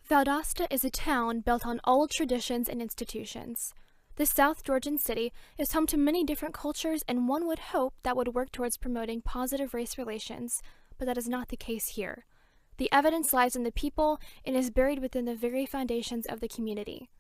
Valdosta is a town built on old traditions and institutions. The South Georgian city is home to many different cultures, and one would hope that would work towards promoting positive race relations, but that is not the case here. The evidence lies in the people and is buried within the very foundations of the community.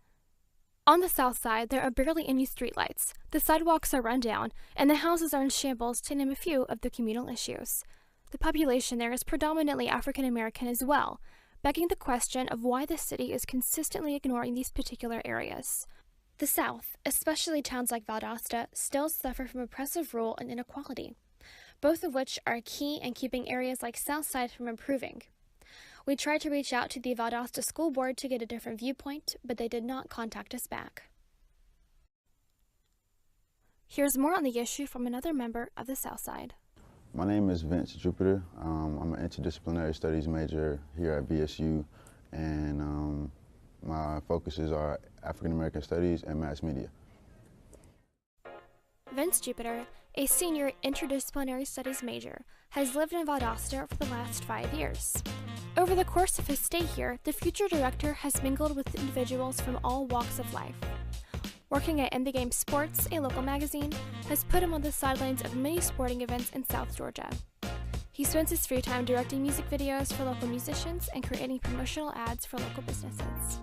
On the south side, there are barely any streetlights, the sidewalks are run down, and the houses are in shambles, to name a few of the communal issues. The population there is predominantly African American as well, begging the question of why the city is consistently ignoring these particular areas. The South, especially towns like Valdosta, still suffer from oppressive rule and inequality, both of which are key in keeping areas like Southside from improving. We tried to reach out to the Valdosta School Board to get a different viewpoint, but they did not contact us back. Here's more on the issue from another member of the Southside. My name is Vince Jupiter. I'm an interdisciplinary studies major here at VSU, and my focuses are African American studies and mass media. Vince Jupiter, a senior interdisciplinary studies major, has lived in Valdosta for the last 5 years. Over the course of his stay here, the future director has mingled with individuals from all walks of life. Working at In the Game Sports, a local magazine, has put him on the sidelines of many sporting events in South Georgia. He spends his free time directing music videos for local musicians and creating promotional ads for local businesses.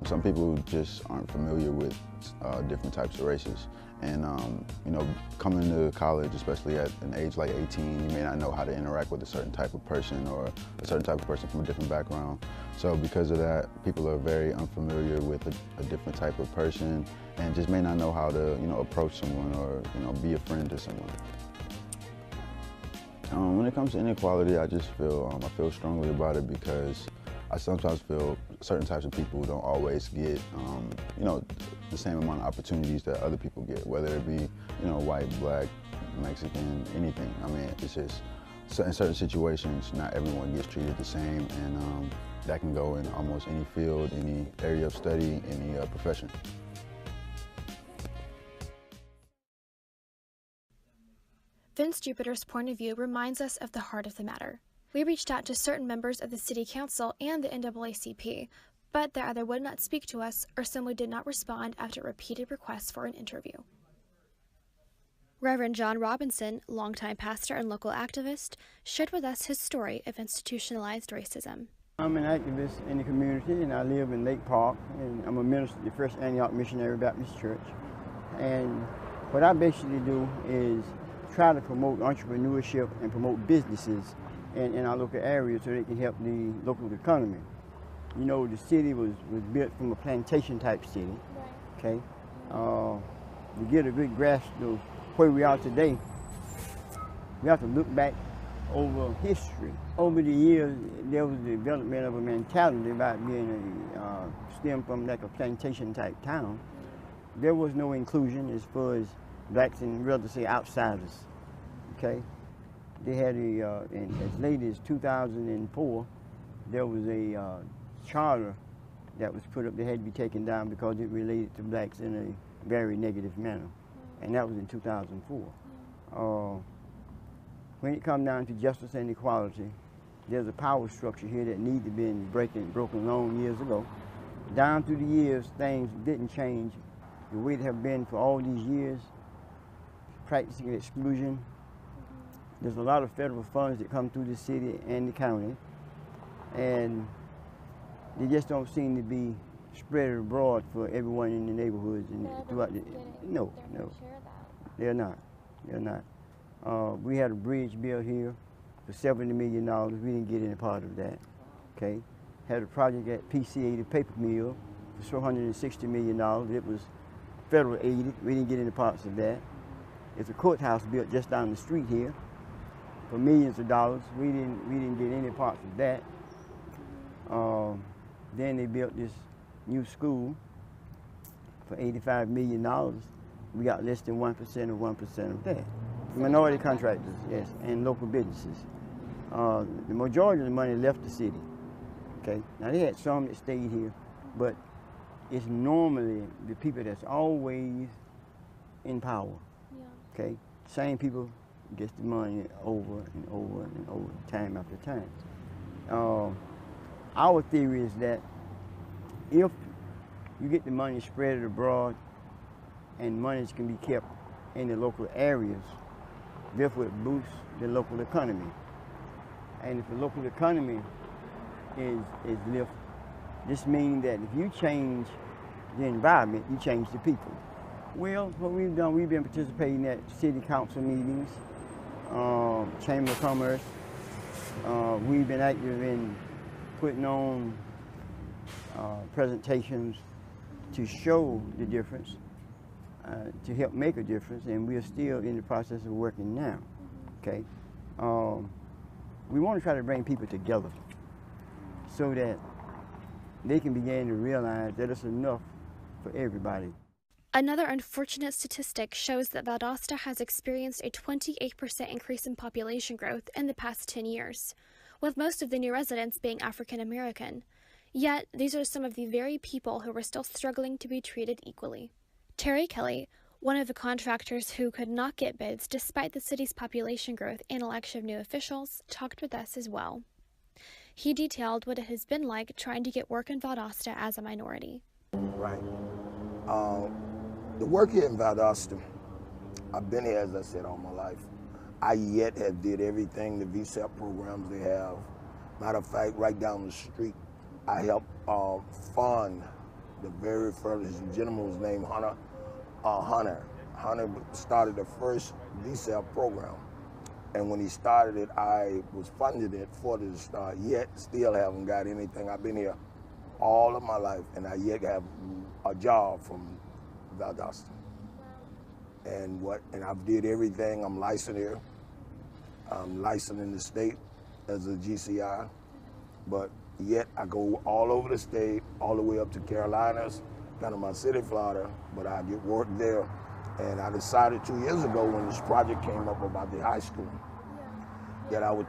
Some people just aren't familiar with different types of races. And coming to college, especially at an age like 18, you may not know how to interact with a certain type of person or a certain type of person from a different background. So because of that, people are very unfamiliar with a different type of person and just may not know how to, approach someone or, be a friend to someone. When it comes to inequality, I just feel, I feel strongly about it because I sometimes feel certain types of people don't always get, the same amount of opportunities that other people get, whether it be, white, black, Mexican, anything. I mean, it's just, in certain situations, not everyone gets treated the same, and that can go in almost any field, any area of study, any profession. Vince Jupiter's point of view reminds us of the heart of the matter. We reached out to certain members of the City Council and the NAACP, but they either would not speak to us or simply did not respond after repeated requests for an interview. Reverend John Robinson, longtime pastor and local activist, shared with us his story of institutionalized racism. I'm an activist in the community, and I live in Lake Park, and I'm a minister at the First Antioch Missionary Baptist Church. And what I basically do is try to promote entrepreneurship and promote businesses in our local area so they can help the local economy. You know, the city was built from a plantation type city, okay? To get a good grasp of where we are today, we have to look back over history. Over the years, there was the development of a mentality about being stemmed from like a plantation type town. There was no inclusion as far as blacks and rather say outsiders, okay? They had as late as 2004, there was a charter that was put up that had to be taken down because it related to blacks in a very negative manner. And that was in 2004. When it comes down to justice and equality, there's a power structure here that needs to be broken long years ago. Down through the years, things didn't change the way they have been for all these years, practicing exclusion. There's a lot of federal funds that come through the city and the county, and they just don't seem to be spread abroad for everyone in the neighborhoods and throughout the. No, they're not. They're not. We had a bridge built here for $70 million. We didn't get any part of that. Okay. Had a project at PCA, the paper mill, for $460 million. It was federal aided. We didn't get any parts of that. It's a courthouse built just down the street here for millions of dollars. We didn't get any parts of that. Then they built this new school for $85 million. We got less than 1% of 1% of that. Minority contractors, yes, and local businesses. The majority of the money left the city. Okay, now they had some that stayed here, but it's normally the people that's always in power. Yeah. Okay, same people gets the money over and over and over, time after time. Our theory is that if you get the money spread abroad and monies can be kept in the local areas, therefore it boosts the local economy. And if the local economy is lifted, this means that if you change the environment, you change the people. Well, what we've done, we've been participating at city council meetings, Chamber of Commerce. We've been active in putting on presentations to show the difference, to help make a difference, and we're still in the process of working now, okay? We want to try to bring people together so that they can begin to realize that it's enough for everybody. Another unfortunate statistic shows that Valdosta has experienced a 28% increase in population growth in the past 10 years, with most of the new residents being African American. Yet, these are some of the very people who are still struggling to be treated equally. Terry Kelly, one of the contractors who could not get bids despite the city's population growth and election of new officials, talked with us as well. He detailed what it has been like trying to get work in Valdosta as a minority. Right. The work here in Valdosta, I've been here, as I said, all my life. I yet have did everything, the VSEP programs they have. Matter of fact, right down the street, I helped fund the very first gentleman was named Hunter. Hunter started the first VSEP program. And when he started it, I was funding it for the start, yet still haven't got anything. I've been here all of my life, and I yet have a job from Valdosta. And I've did everything. I'm licensed here. I'm licensed in the state as a GCI, but yet I go all over the state, all the way up to Carolinas, Panama City, Florida, but I get work there. And I decided 2 years ago when this project came up about the high school, that I would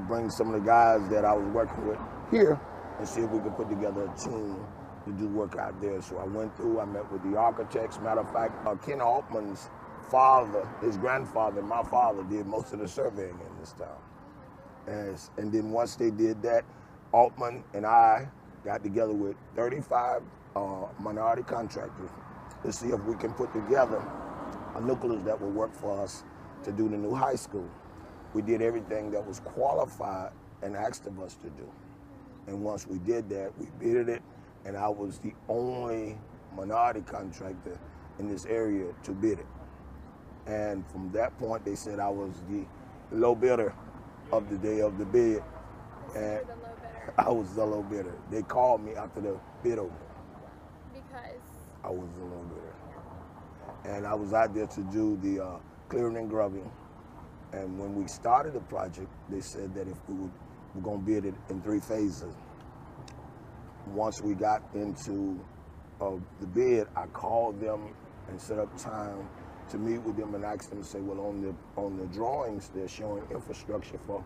bring some of the guys that I was working with here and see if we could put together a team to do work out there. So I went through, I met with the architects. Matter of fact, Ken Altman's father, his grandfather, my father did most of the surveying in this town. And then once they did that, Altman and I got together with 35 minority contractors to see if we can put together a nucleus that will work for us to do the new high school. We did everything that was qualified and asked of us to do. And once we did that, we bidded it, and I was the only minority contractor in this area to bid it. And from that point, they said I was the low bidder of the day of the bid. And the low bidder. I was the low bidder. They called me after the bid opened. Because I was the low bidder. And I was out there to do the clearing and grubbing. And when we started the project, they said that if we're going to bid it in 3 phases. Once we got into the bid, I called them and set up time to meet with them and ask them to say, well, on the drawings, they're showing infrastructure for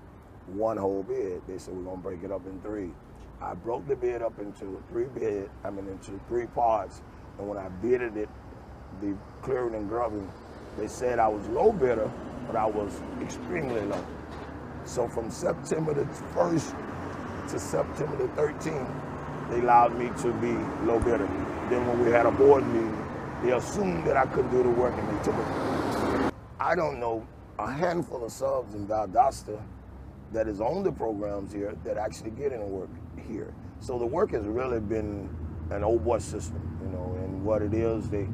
1 whole bid. They said, we're going to break it up in 3. I broke the bid up into 3 parts. And when I bidded it, the clearing and grubbing, they said I was low bidder, but I was extremely low. So from September the 1st to September the 13th, they allowed me to be low bidder. Then when we had a board meeting, they assumed that I couldn't do the work and they took it. I don't know a handful of subs in Valdosta that is on the programs here that actually get any work here. So the work has really been an old boy system, you know, and what it is, they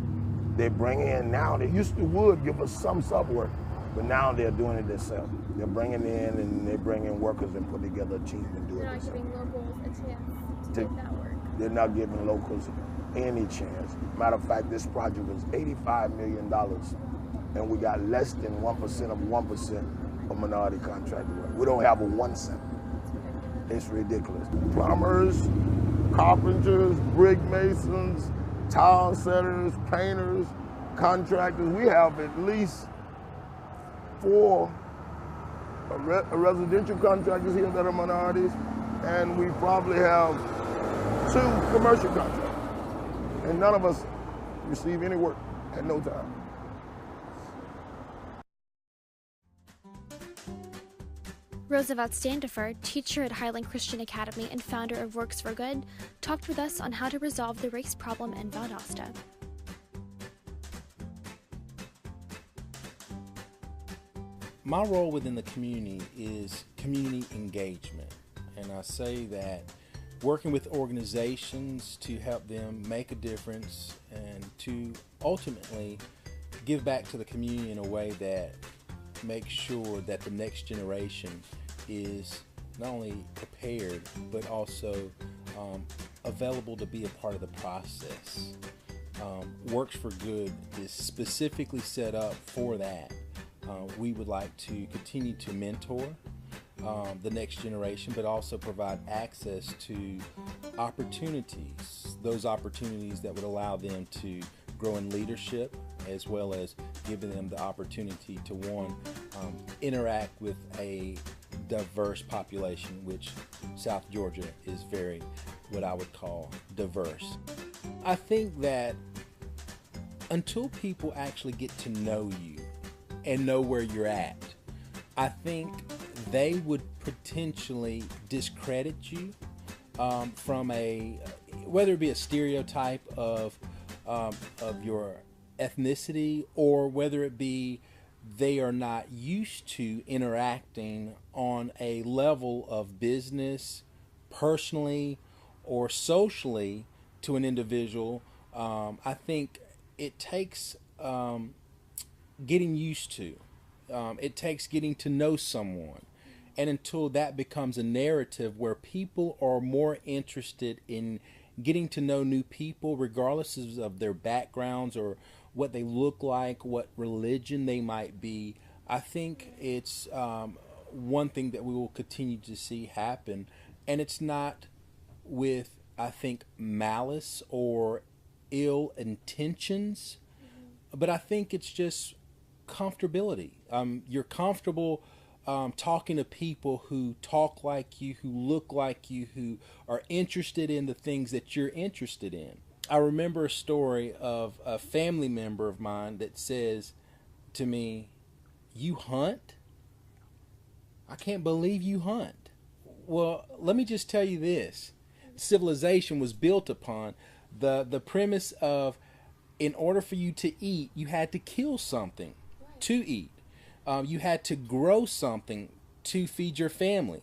bring in now, they used to would give us some sub work, but now they're doing it themselves. They're bringing in and they bring in workers and put together a team and do it themselves. They're not giving locals a chance to get that work. They're not giving locals any chance. Matter of fact, this project was $85 million, and we got less than 1% of 1% of minority contractor work. We don't have a 1 cent. It's ridiculous. Plumbers, carpenters, brick masons, tile setters, painters, contractors. We have at least 4 residential contractors here that are minorities, and we probably have 2 commercial contractors. And none of us receive any work at no time. Roosevelt Standifer, teacher at Highland Christian Academy and founder of Works for Good, talked with us on how to resolve the race problem in Valdosta. My role within the community is community engagement, and I say that working with organizations to help them make a difference and to ultimately give back to the community in a way that makes sure that the next generation is not only prepared but also available to be a part of the process. Works for Good is specifically set up for that. We would like to continue to mentor the next generation, but also provide access to opportunities, those opportunities that would allow them to grow in leadership, as well as giving them the opportunity to, one, interact with a diverse population, which South Georgia is very, what I would call, diverse. I think that until people actually get to know you and know where you're at, I think they would potentially discredit you from whether it be a stereotype of your ethnicity, or whether it be they are not used to interacting on a level of business, personally or socially, to an individual. I think it takes getting used to. It takes getting to know someone. And until that becomes a narrative where people are more interested in getting to know new people, regardless of their backgrounds or what they look like, what religion they might be, I think it's one thing that we will continue to see happen. And it's not with, I think, malice or ill intentions, but I think it's just comfortability. You're comfortable talking to people who talk like you, who look like you, who are interested in the things that you're interested in. I remember a story of a family member of mine that says to me, "You hunt? I can't believe you hunt." Well, let me just tell you this. Civilization was built upon the premise of, in order for you to eat, you had to kill something to eat. You had to grow something to feed your family.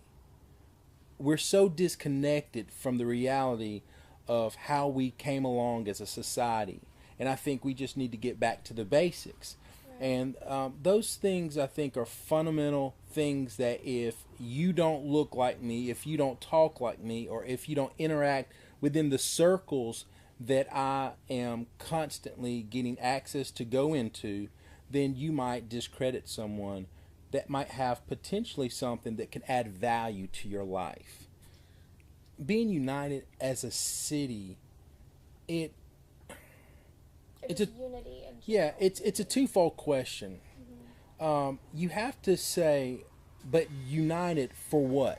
We're so disconnected from the reality of how we came along as a society. And I think we just need to get back to the basics. And those things, I think, are fundamental things that if you don't look like me, if you don't talk like me, or if you don't interact within the circles that I am constantly getting access to go into, then you might discredit someone that might have potentially something that can add value to your life. Being united as a city, it's a unity. Yeah, it's a twofold question. You have to say, but united for what?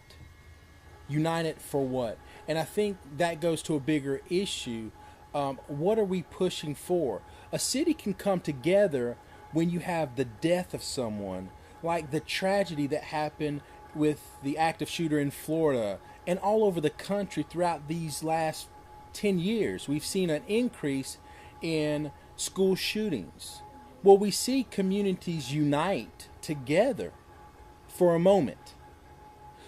United for what? And I think that goes to a bigger issue. What are we pushing for? A city can come together when you have the death of someone, like the tragedy that happened with the active shooter in Florida and all over the country throughout these last 10 years. We've seen an increase in school shootings. Well, we see communities unite together for a moment.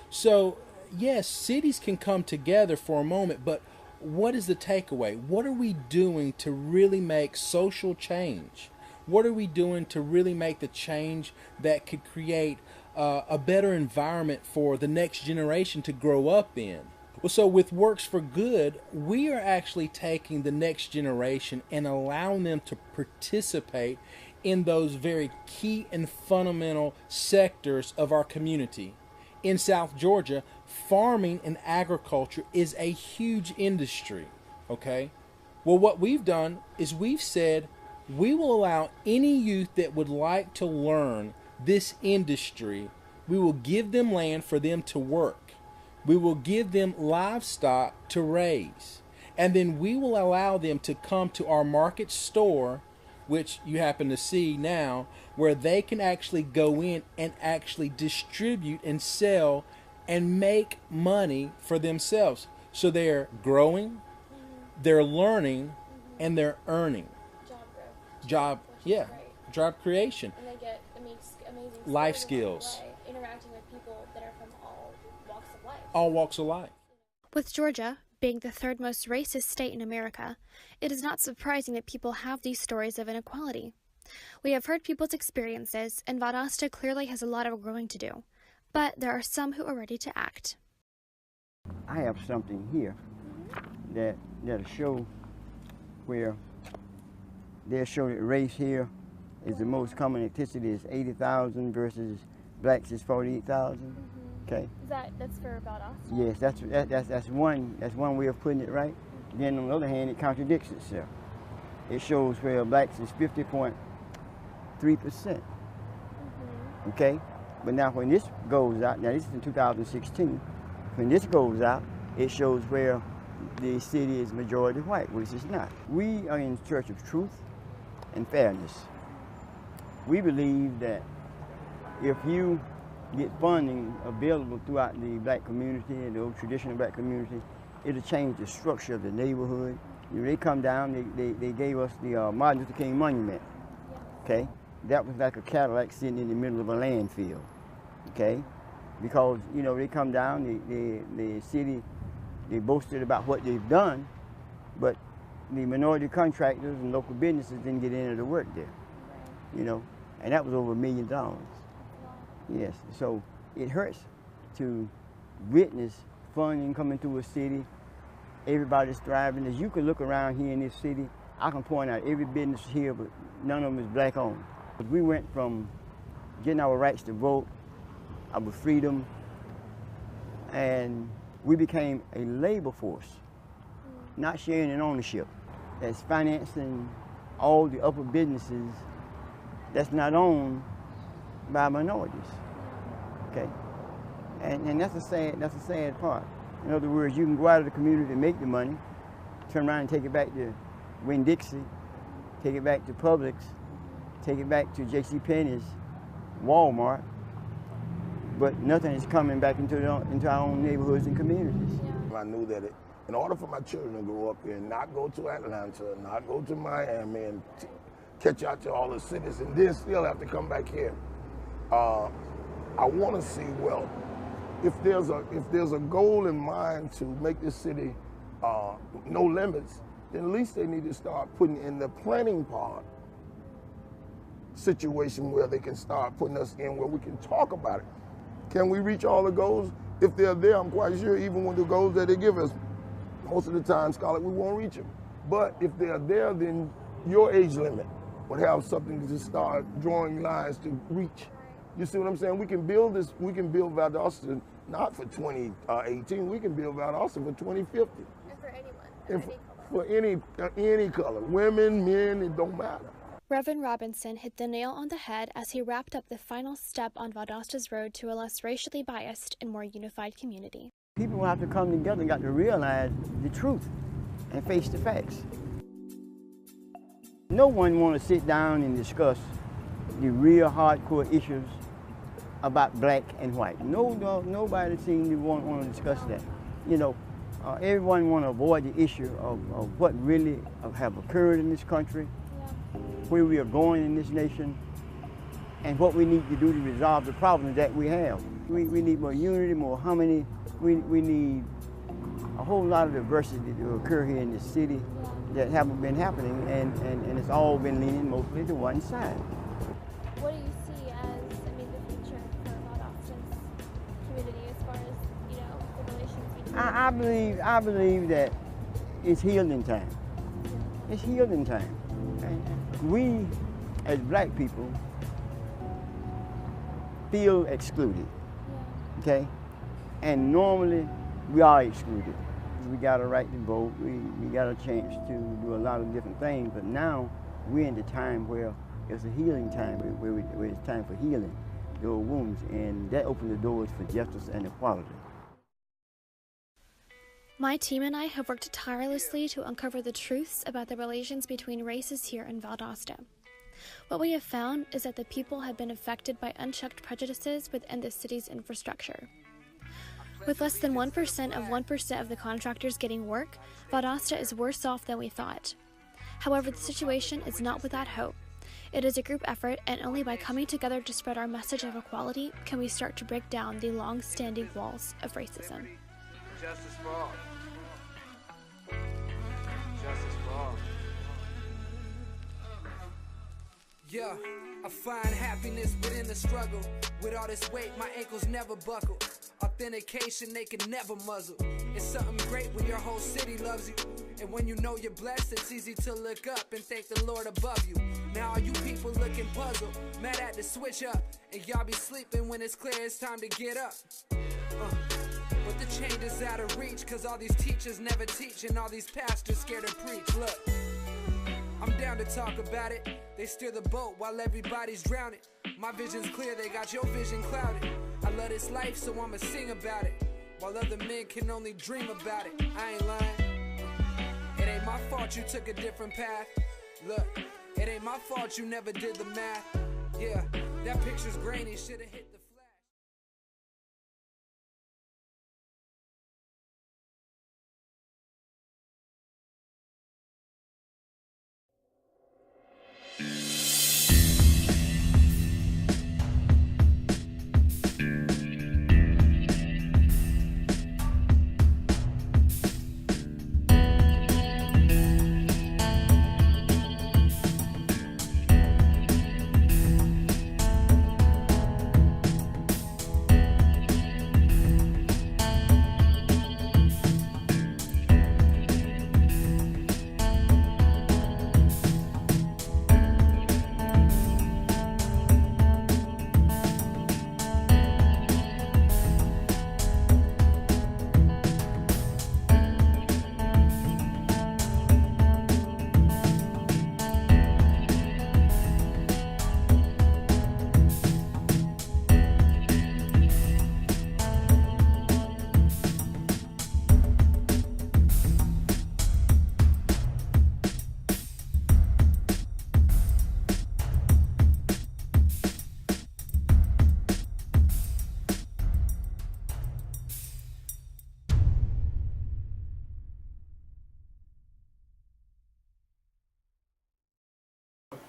So, yes, cities can come together for a moment, but what is the takeaway? What are we doing to really make social change? What are we doing to really make the change that could create a better environment for the next generation to grow up in? Well, so with Works for Good, we are actually taking the next generation and allowing them to participate in those very key and fundamental sectors of our community. In South Georgia, farming and agriculture is a huge industry, okay? Well, what we've done is we've said, we will allow any youth that would like to learn this industry, we will give them land for them to work. We will give them livestock to raise. And then we will allow them to come to our market store which you happen to see now, where they can actually go in and actually distribute and sell and make money for themselves. So they're growing, they're learning, and they're earning. Job growth. Job, yeah, Right. job creation. And they get amazing Life skills skills. along the way, interacting with people that are from all walks of life. All walks of life. With Georgia being the third most racist state in America, it is not surprising that people have these stories of inequality. We have heard people's experiences, and Valdosta clearly has a lot of growing to do, but there are some who are ready to act. I have something here that'll show where they'll show that race here is the most common ethnicity is 80,000 versus blacks is 48,000. Okay. That's for Valdosta? Yes, that's one way of putting it, right? Then on the other hand, it contradicts itself. It shows where blacks is 50.3%. Okay, but now when this goes out, now this is in 2016. When this goes out, it shows where the city is majority white, which is not. We are in the Church of Truth and Fairness. We believe that if you get funding available throughout the black community and the old traditional black community, it'll change the structure of the neighborhood. You know, they come down, they gave us the Martin Luther King Monument, okay? That was like a Cadillac sitting in the middle of a landfill, okay? Because, you know, they come down, the city, they boasted about what they've done, but the minority contractors and local businesses didn't get into the work there, you know? And that was over $1 million. Yes, so it hurts to witness funding coming through a city. Everybody's thriving. As you can look around here in this city, I can point out every business here, but none of them is black owned. We went from getting our rights to vote, our freedom, and we became a labor force, not sharing in ownership, that's financing all the upper businesses that's not owned by minorities, okay? And that's a sad part. In other words, you can go out of the community and make the money, turn around and take it back to Winn-Dixie, take it back to Publix, take it back to JCPenney's, Walmart, but nothing is coming back into our own neighborhoods and communities. I knew that in order for my children to grow up here and not go to Atlanta, not go to Miami and catch out to all the cities and then still have to come back here, I want to see, well, if there's a goal in mind to make this city no limits, then at least they need to start putting in the planning part situation where they can start putting us in where we can talk about it. Can we reach all the goals? If they're there, I'm quite sure even with the goals that they give us, most of the time, Scarlett, we won't reach them. But if they're there, then your age limit would have something to start drawing lines to reach. You see what I'm saying? We can build this, we can build Valdosta not for 2018, we can build Valdosta for 2050. And for anyone, And for any color, women, men, it don't matter. Reverend Robinson hit the nail on the head as he wrapped up the final step on Valdosta's road to a less racially biased and more unified community. People have to come together and got to realize the truth and face the facts. No one want to sit down and discuss the real hardcore issues about black and white. Nobody seems to want to discuss that. You know, everyone want to avoid the issue of what really have occurred in this country, where we are going in this nation, and what we need to do to resolve the problems that we have. We need more unity, more harmony. We need a whole lot of diversity to occur here in this city that haven't been happening, and it's all been leaning mostly to one side. What do you see as, the future for Valdosta's community as far as, the relations between... I believe that it's healing time. It's healing time. And we, as black people, feel excluded, okay? And normally, we are excluded. We got a right to vote, we got a chance to do a lot of different things, but now we're in the time where it's a healing time, where it's time for healing the old wounds, and that opens the doors for justice and equality. My team and I have worked tirelessly to uncover the truths about the relations between races here in Valdosta. What we have found is that the people have been affected by unchecked prejudices within the city's infrastructure. With less than 1% of the contractors getting work, Valdosta is worse off than we thought. However, the situation is not without hope. It is a group effort, and only by coming together to spread our message of equality can we start to break down the long-standing walls of racism. Justice for all. Justice for all. Yeah, I find happiness within the struggle. With all this weight, my ankles never buckle. Authentication, they can never muzzle. It's something great when your whole city loves you. And when you know you're blessed, it's easy to look up and thank the Lord above you. Now all you people looking puzzled, mad at the switch up. And y'all be sleeping when it's clear it's time to get up. But the change is out of reach, cause all these teachers never teach and all these pastors scared to preach. Look, I'm down to talk about it. They steer the boat while everybody's drowning. My vision's clear, they got your vision clouded. I love this life, so I'ma sing about it, while other men can only dream about it. I ain't lying. It ain't my fault you took a different path. Look, it ain't my fault you never did the math. Yeah, that picture's grainy, should've hit the flash.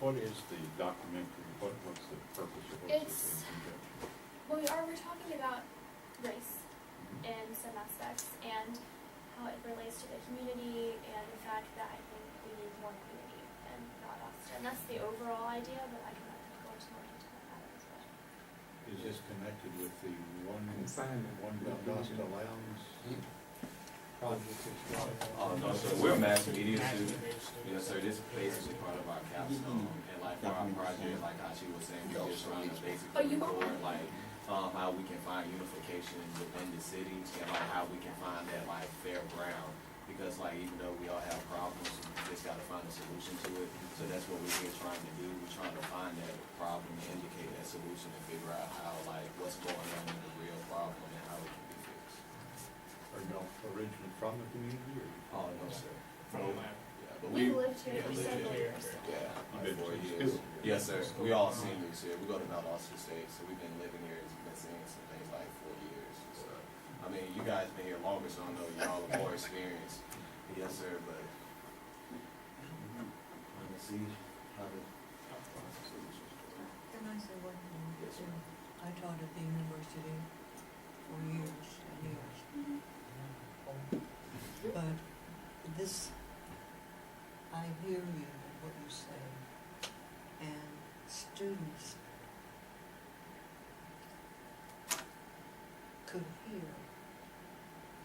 What is the documentary? What's the purpose of what's We're talking about race in some aspects and how it relates to the community and the fact that I think we need more community in Valdosta. And that's the overall idea, but I can go into more detail about it as well. Is this connected with the one Valdosta Lounge project? No, sir. We're a mass media student. Yes, sir. This is basically part of our capstone. And like for our project, like how she was saying, we're just trying to basically record like how we can find unification within the city and like how we can find that like fair ground. Because like even though we all have problems, we just gotta find a solution to it. So that's what we're here trying to do. We're trying to find that problem and indicate that solution and figure out how like what's going on in the real problem and how it can be fixed. Are you originally from the community? Or? Oh no, sir. But We lived here for several years. Yeah, You've been like 4 to years. school? Yes, sir. We all seniors here. We go to Valdosta State, so we've been living here. We've been seeing some things like 4 years. So, I mean, you guys been here longer, so I know y'all are more experienced. Yes, sir. But let me see how the solution. Can I say one thing? Yes, sir. I taught at the university for years and years. But this, I hear you, what you say, and students could hear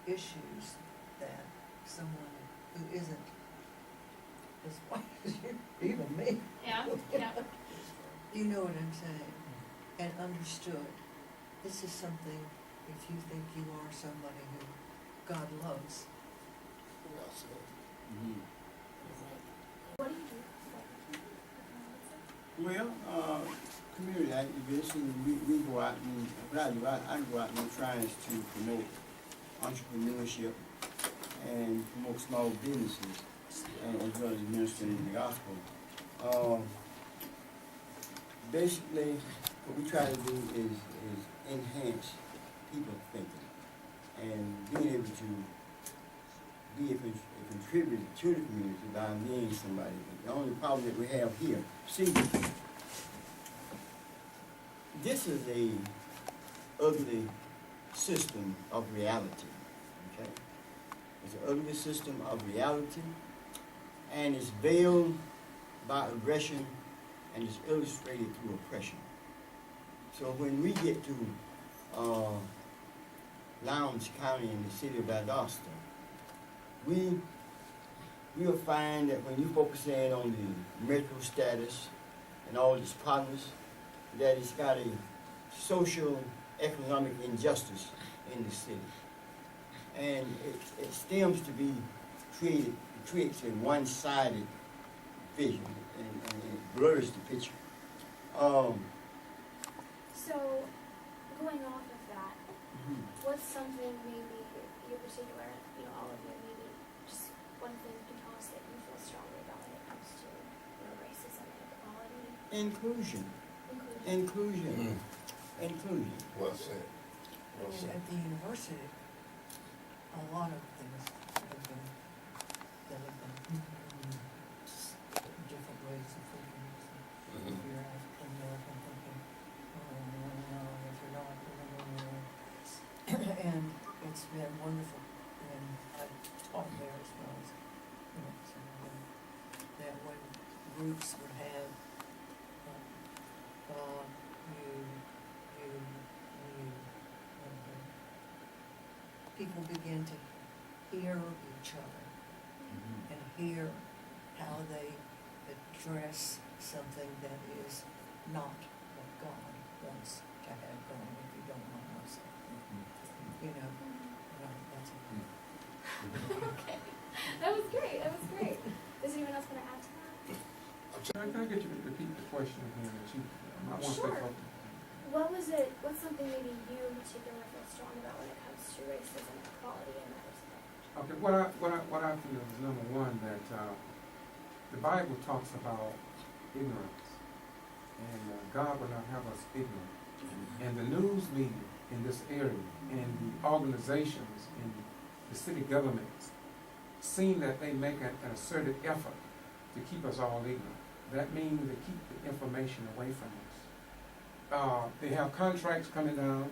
issues that someone who isn't as white as you, even me. Yeah. You know what I'm saying? And understood. This is something, if you think you are somebody who God loves. What do you do? Well, community activism, we go out and, what I do, I go out and try to promote entrepreneurship and promote small businesses, and as well as ministering in the gospel. basically, what we try to do is enhance people's thinking and being able to be a contributor to the community by being somebody. The only problem that we have here, see, this is a ugly system of reality, okay? It's an ugly system of reality, and it's veiled by aggression, and it's illustrated through oppression. So when we get to Lowndes County in the city of Valdosta, we'll find that when you focus in on the metro status and all its problems, that it's got a social, economic injustice in the city. And it stems to be created, it creates a one-sided vision, and it blurs the picture. So, going off of that, what's something maybe you particular, all of you, maybe just one thing you can tell us that you feel strongly about when it comes to racism and equality? Inclusion. Inclusion. Inclusion. Well said. Well said. At the university, a lot of things that have been different ways of thinking. If you're African American thinking, no, if you're not, and it's been wonderful. And I've taught there as well as, so that when groups would have God, you, people begin to hear each other and hear how they address something that is not what God wants to have going, if you don't mind my saying. That's Okay. That was great. Does anyone else want to add to that? Can I get you to repeat the question again? I want to Sure. say something. What's something maybe you in particular feel strong about when it comes to racism and equality in that respect? Okay, what I feel is, number one, that the Bible talks about ignorance, and God will not have us ignorant. And the news media in this area and the organizations in the city governments seem that they make an asserted effort to keep us all ignorant. That means they keep the information away from us. They have contracts coming down,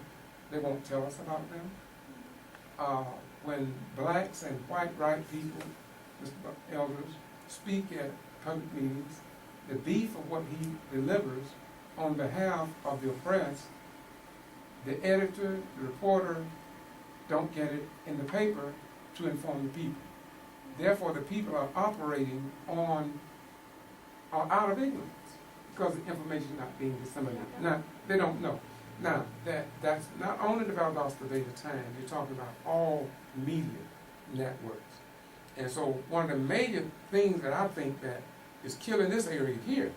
they won't tell us about them. When blacks and white people, Mr. Elders, speak at public meetings, the beef of what he delivers on behalf of the oppressed, the editor, the reporter don't get it in the paper to inform the people. Therefore, the people are operating out of ignorance because the information is not being disseminated. Now, they don't know. Now, that's not only the Valdosta Daily Times, you're talking about all media networks. And so one of the major things that I think that is killing this area here,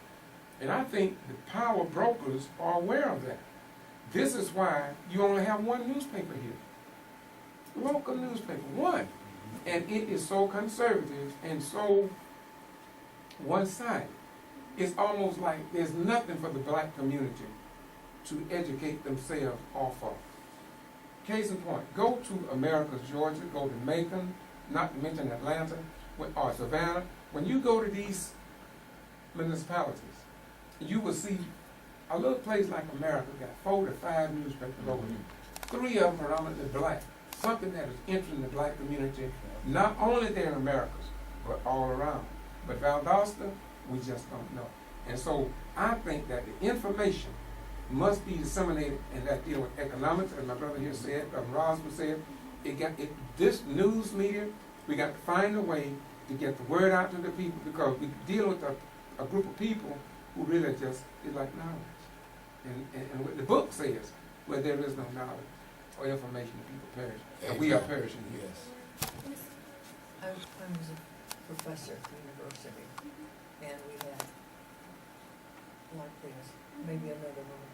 and I think the power brokers are aware of that. This is why you only have one newspaper here. Local newspaper, one. And it is so conservative and so one-sided. It's almost like there's nothing for the black community to educate themselves off of. Case in point, go to Americus, Georgia, go to Macon, not to mention Atlanta, or Savannah. When you go to these municipalities, you will see a little place like America got 4 to 5 newspapers over there. 3 of them predominantly black. Something that is entering the black community, not only there in Americas, but all around. But Valdosta, we just don't know. And so I think that the information must be disseminated, and that deal with economics, as my brother here said, Roswell said, this news media, we got to find a way to get the word out to the people, because we deal with a group of people who really just is like knowledge. And what the book says, where there is no knowledge or information, the people perish. And we are perishing here. Yes. I was a professor at the university, and we had like this, maybe another one,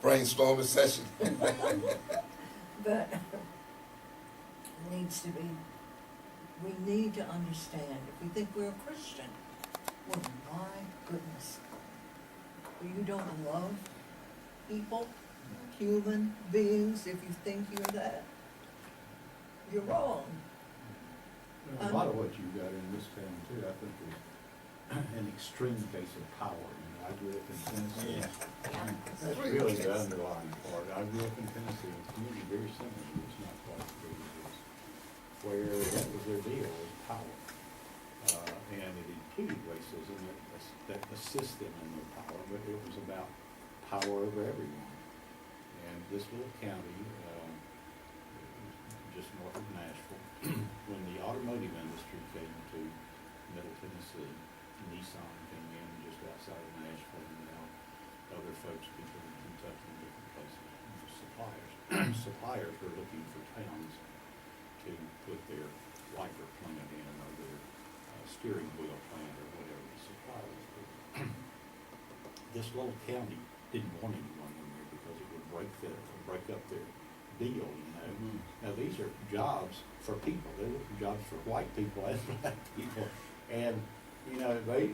brainstorming session. But needs to be, we need to understand, if we think we're a Christian, Well, my goodness. You don't love people, human beings, if you think you're that. You're wrong. A lot of what you got in this town too, I think, is an extreme case of power. You know, I grew up in Tennessee. That's really the underlying part. I grew up in Tennessee, and community very similar. It's not quite as big as this, where that was their deal, was power. And it included racism that assists them in their power, but it was about power over everyone. And this little county, just north of Nashville, when the automotive industry came to Middle Tennessee, Nissan came in just outside of Nashville, and now other folks, people in Kentucky and different places, suppliers were looking for towns to put their wiper plant in, or their steering wheel plant, or whatever the supply was. This little county didn't want anyone in there because it would break up their deal, you know. Now these are jobs for people. They were jobs for white people and black people, and you know they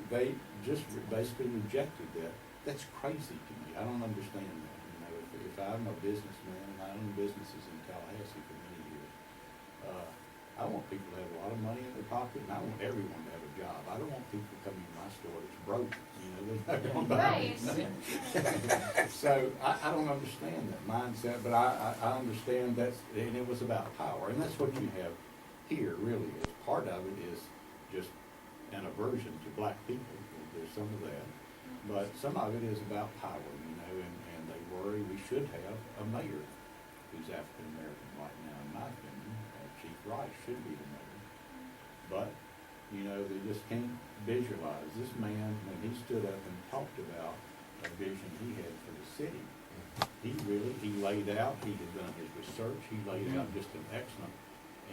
just basically rejected that. That's crazy to me. I don't understand that. You know, if I'm a businessman and I own businesses in Tallahassee for many years, I want people to have a lot of money in their pocket, and I want everyone to have a job. I don't want people coming to my store that's broke. You know, they're not going to buy anything. So I don't understand that mindset, but I understand that's, and it was about power, and that's what you have here. Really, is part of it is just an aversion to black people. There's some of that, but some of it is about power. You know, and they worry we should have a mayor who's African American right now, in my opinion. Chief Rice should be the mayor, but you know they just can't visualize this man when he stood up and talked about a vision he had for the city. He laid out. He had done his research. He laid out just an excellent.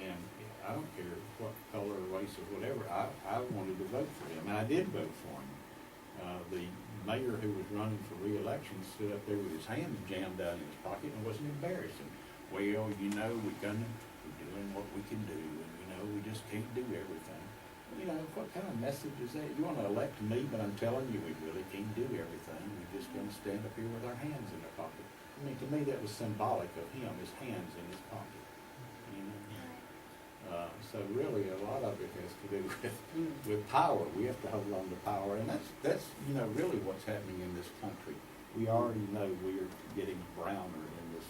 And I don't care what color, race, or whatever. I wanted to vote for him, and I did vote for him. The mayor who was running for re-election stood up there with his hands jammed down in his pocket and wasn't embarrassing. Well, you know, we're doing what we can do, and you know, we just can't do everything. You know, what kind of message is that? You want to elect me, but I'm telling you, we really can't do everything. We're just going to stand up here with our hands in our pocket. I mean, to me, that was symbolic of him, his hands in his pocket. You know? So really, a lot of it has to do with power. We have to hold on to power, and that's you know, really what's happening in this country. We already know we're getting browner in this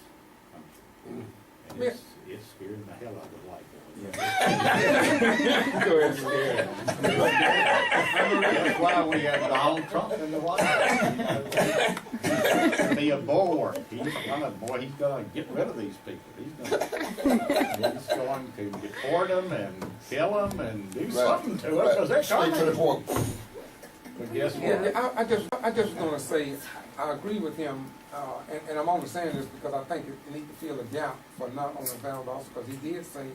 country. And it's scaring the hell out of the white boys. That's why we have Donald Trump in the White House. Be a bulwark. He's gonna get rid of these people. He's going to deport them and kill them and do something to them because they're coming. But guess what? Yeah, I just was gonna say I agree with him, and I'm only saying this because I think it needs to fill a gap for not only Valdosta, because he did say,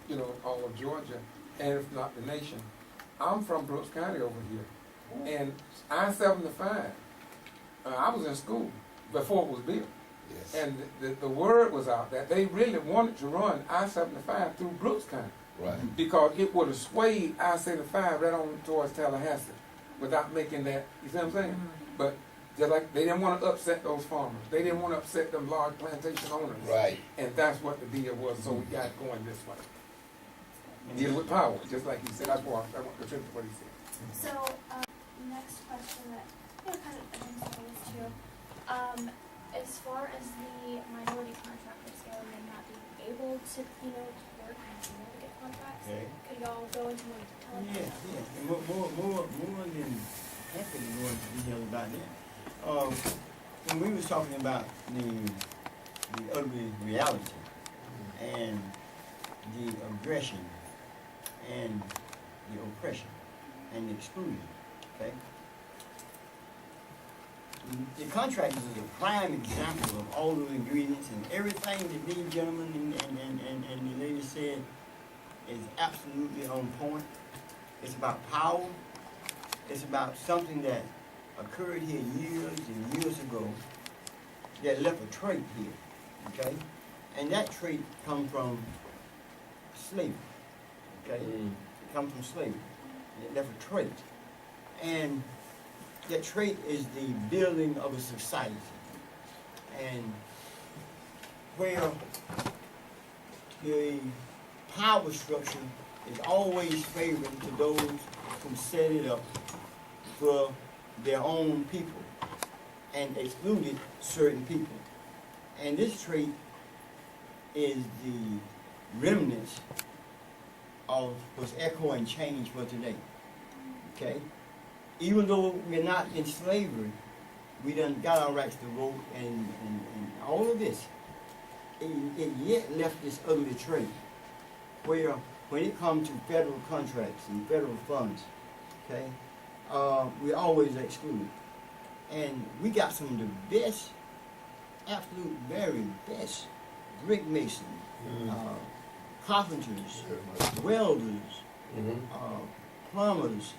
you know, all of Georgia, and if not the nation. I'm from Brooks County over here, and I-75, I was in school before it was built, and the word was out that they really wanted to run I-75 through Brooks County, because it would have swayed I-75 right on towards Tallahassee without making that, you see what I'm saying? But just like they didn't want to upset those farmers. They didn't want to upset them large plantation owners. Right. And that's what the deal was, so we got going this way. Deal with power, just like he said. That's what I want to contribute to what he said. So, next question that kind of brings things to, as far as the minority contractors go and not being able to, work and to get contracts, could y'all go into more detail? Yeah. And more than happy to go into detail about that. When we was talking about the ugly reality and the aggression and the oppression and the exclusion, okay? The contractors is a prime example of all those ingredients, and everything that these gentlemen and the lady said is absolutely on point. It's about power. It's about something that occurred here years and years ago that left a trait here, okay? And that trait comes from slavery, okay? It comes from slavery. It left a trait. And that trait is the building of a society. And where the power structure is always favoring to those who set it up for their own people and excluded certain people. And this trait is the remnants of what's echoing change for today. Okay? Even though we're not in slavery, we done got our rights to vote and all of this. It yet left this ugly trait where when it comes to federal contracts and federal funds, okay, we always excluded. And we got some of the best, absolute very best brick masons, carpenters, welders, plumbers,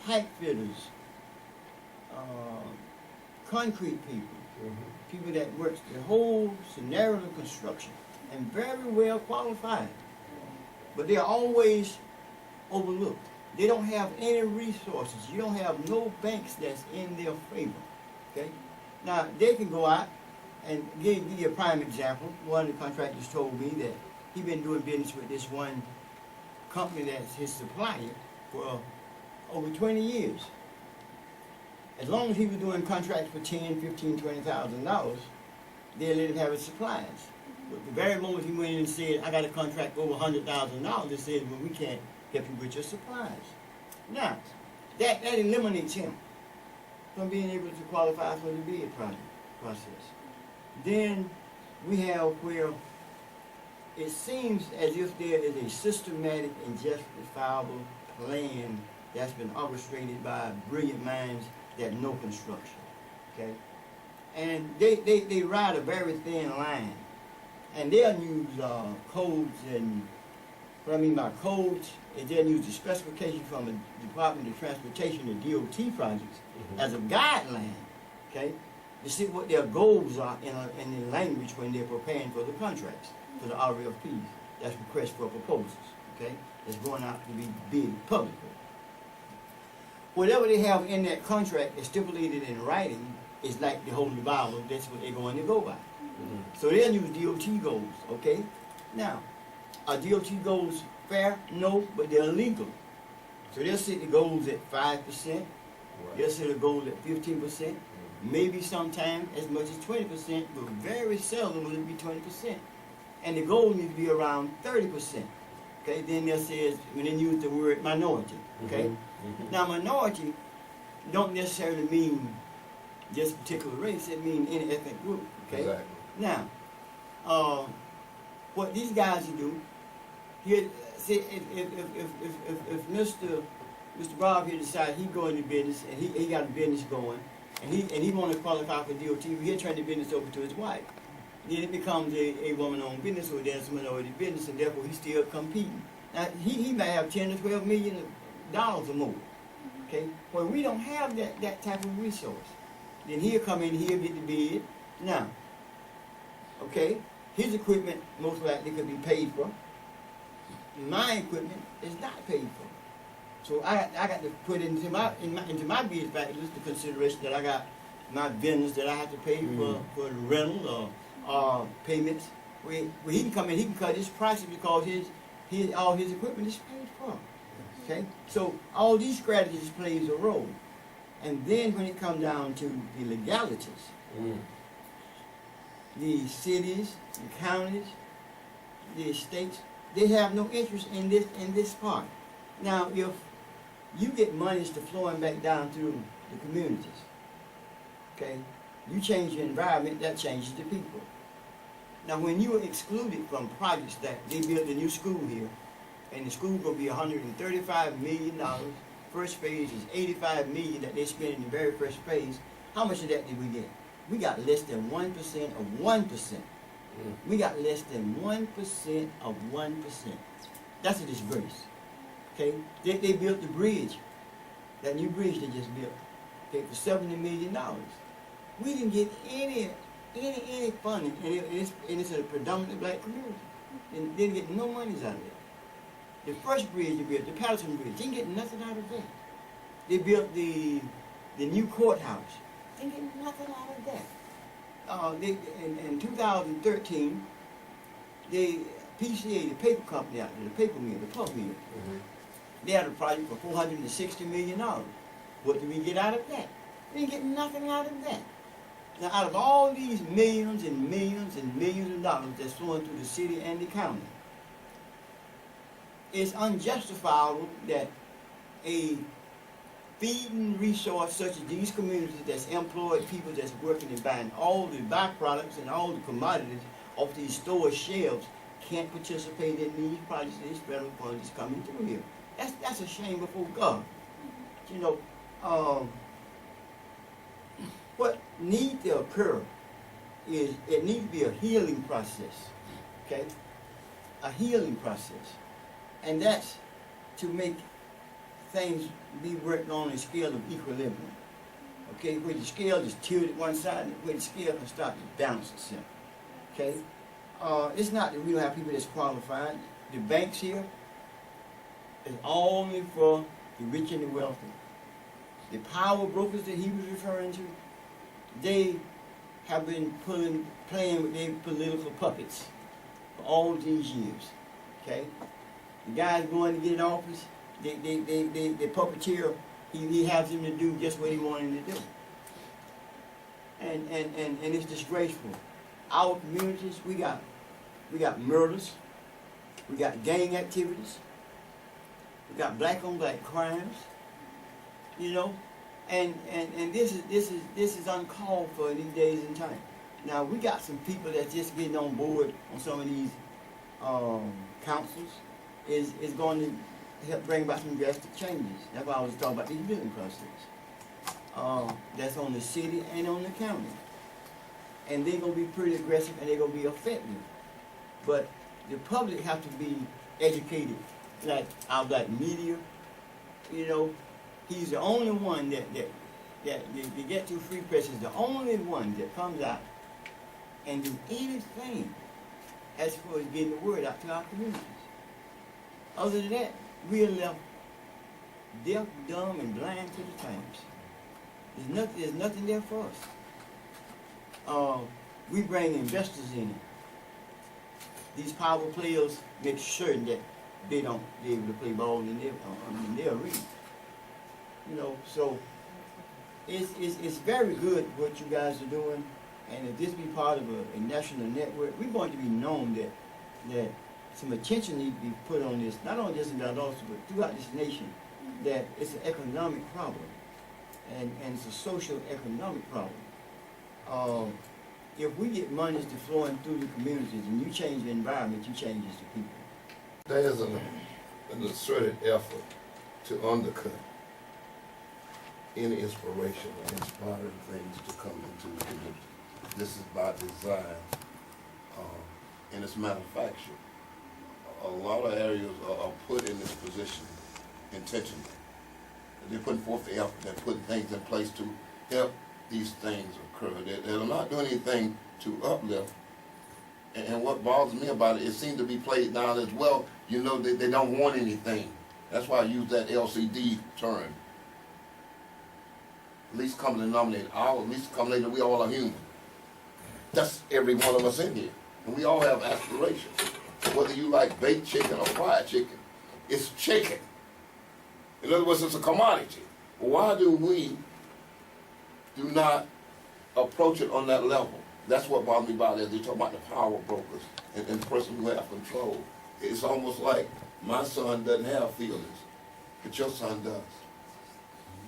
pipe fitters, concrete people, people that work the whole scenario of construction, and very well qualified. But they're always overlooked. They don't have any resources. You don't have no banks that's in their favor. Okay? Now, they can go out and give you a prime example. One of the contractors told me that he's been doing business with this one company that's his supplier for over 20 years. As long as he was doing contracts for $10,000, $15,000, $20,000, they let him have his suppliers. But the very moment he went in and said, I got a contract for over $100,000, they said, well, we can't help you with your supplies. Now, that eliminates him from being able to qualify for the bid process. Then we have where it seems as if there is a systematic and justifiable plan that's been orchestrated by brilliant minds that know construction, okay? And they ride a very thin line. And they'll use codes, and what I mean by codes is they'll use the specification from the Department of Transportation, the DOT projects, as a guideline, okay, to see what their goals are in the language when they're preparing for the contracts, for the RFPs. That's request for proposals, okay, that's going out to be bid publicly. Whatever they have in that contract is stipulated in writing is like the Holy Bible. That's what they're going to go by. So they'll use DOT goals, okay? Now, are DOT goals fair? No, but they're legal. So they'll set the goals at 5%. They'll set the goals at 15%. Maybe sometimes as much as 20%, but very seldom will it be 20%. And the goal needs to be around 30%. Okay, then they'll say, when they use the word minority, okay? Now, minority don't necessarily mean just a particular race, it means any ethnic group, okay? Exactly. Now, what these guys do, here, say if Mr. Bob here decides he go into business and he got a business going and he want to qualify for DOT, he'll turn the business over to his wife. Then it becomes a woman-owned business or there's a minority business, and therefore he's still competing. Now he may have $10 to $12 million or more. Okay, well we don't have that type of resource. Then he'll come in, he'll get the bid. Now, okay, his equipment most likely could be paid for. My equipment is not paid for. So I got to put into my bid factors the consideration that I got my vendors that I have to pay for the rental or payments. Where he can come in, he can cut his prices because all his equipment is paid for. Okay, so all these strategies plays a role. And then when it comes down to the legalities, the cities, the counties, the states, they have no interest in this part. Now, if you get monies to flowing back down through the communities, okay, you change your environment, that changes the people. Now, when you are excluded from projects that they built a new school here, and the school will be $135 million. First phase is $85 million that they spent in the very first phase. How much of that did we get? We got less than 1% of 1%. We got less than 1% of 1%. That's a disgrace. Okay? They built the bridge, that new bridge they just built, okay, for $70 million. We didn't get any funding, and it's a predominantly black community. And they didn't get no monies out of it. The first bridge you built, the Patterson Bridge, didn't get nothing out of that. They built the new courthouse. They didn't get nothing out of that. In 2013, the PCA, the paper company out there, the paper mill, the pulp mill, they had a project for $460 million. What did we get out of that? We didn't get nothing out of that. Now, out of all these millions and millions and millions of dollars that's flowing through the city and the county, it's unjustifiable that a feeding resource such as these communities that's employed people that's working and buying all the byproducts and all the commodities off these store shelves can't participate in these projects, these federal funds coming through here. That's a shame before God. You know, what needs to occur is it needs to be a healing process, okay? A healing process. And that's to make things be worked on a scale of equilibrium, okay? Where the scale is tilted one side and where the scale can start to balance itself, okay? It's not that we don't have people that's qualified. The banks here is only for the rich and the wealthy. The power brokers that he was referring to, they have been playing with their political puppets for all these years, okay? The guys going to get in office, the puppeteer, he has them to do just what he wanted them to do. And it's disgraceful. Our communities, we got murders, we got gang activities, we got black on black crimes, you know, and this is uncalled for in these days and time. Now we got some people that's just getting on board on some of these councils is going to help bring about some drastic changes. That's why I was talking about these building process. That's on the city and on the county. And they're going to be pretty aggressive and they're going to be effective. But the public have to be educated, like our black media, you know. He's the only one that the Get to Free Press is the only one that comes out and do anything as far as getting the word out to our communities. Other than that, we are left deaf, dumb, and blind to the times. There's nothing there for us. We bring investors in it. These power players make certain that they don't be able to play ball in their arena. You know, so it's very good what you guys are doing, and if this be part of a national network, we're going to be known that some attention needs to be put on this, not only just in Valdosta, but throughout this nation, that it's an economic problem, and it's a social economic problem. If we get monies to flowing through the communities and you change the environment, you change the people. There's an asserted effort to undercut any inspiration or inspiring things to come into the community. This is by design, and it's manufactured. A lot of areas are put in this position intentionally. They're putting forth the effort, they're putting things in place to help these things occur. They're not doing anything to uplift. And what bothers me about it, it seems to be played down as well. You know, they don't want anything. That's why I use that LCD term. Least common denominator. Our least common denominator, we all are human. That's every one of us in here. And we all have aspirations. Whether you like baked chicken or fried chicken, it's chicken. In other words, it's a commodity. Why do we do not approach it on that level? That's what bothers me about it. They talk about the power brokers and the person who have control. It's almost like my son doesn't have feelings, but your son does.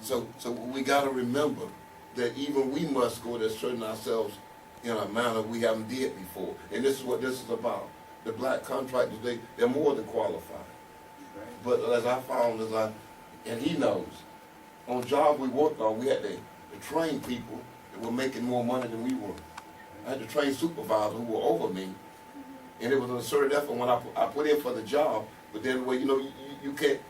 So we got to remember that even we must go to asserting ourselves in a manner we haven't did before. And this is what this is about. The black contractors, they're more than qualified. But as I found, and he knows, on jobs we worked on, we had to train people that were making more money than we were. I had to train supervisors who were over me, and it was an asserted effort when I put in for the job. But then, well, you know, you can't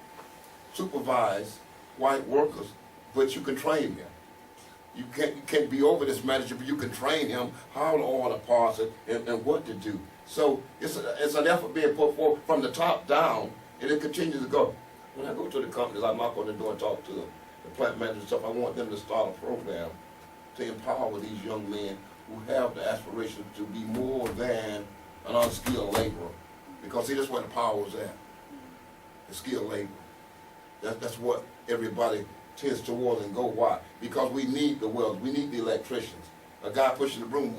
supervise white workers, but you can train them. You can't be over this manager, but you can train him how to order parts and what to do. So it's an effort being put forth from the top down, and it continues to go. When I go to the companies, I knock on the door and talk to them. the plant manager and stuff, I want them to start a program to empower these young men who have the aspiration to be more than an unskilled laborer. Because see, that's where the power is at, the skilled labor. That's what everybody tends towards and go. Why? Because we need the welders, we need the electricians. A guy pushing the broom,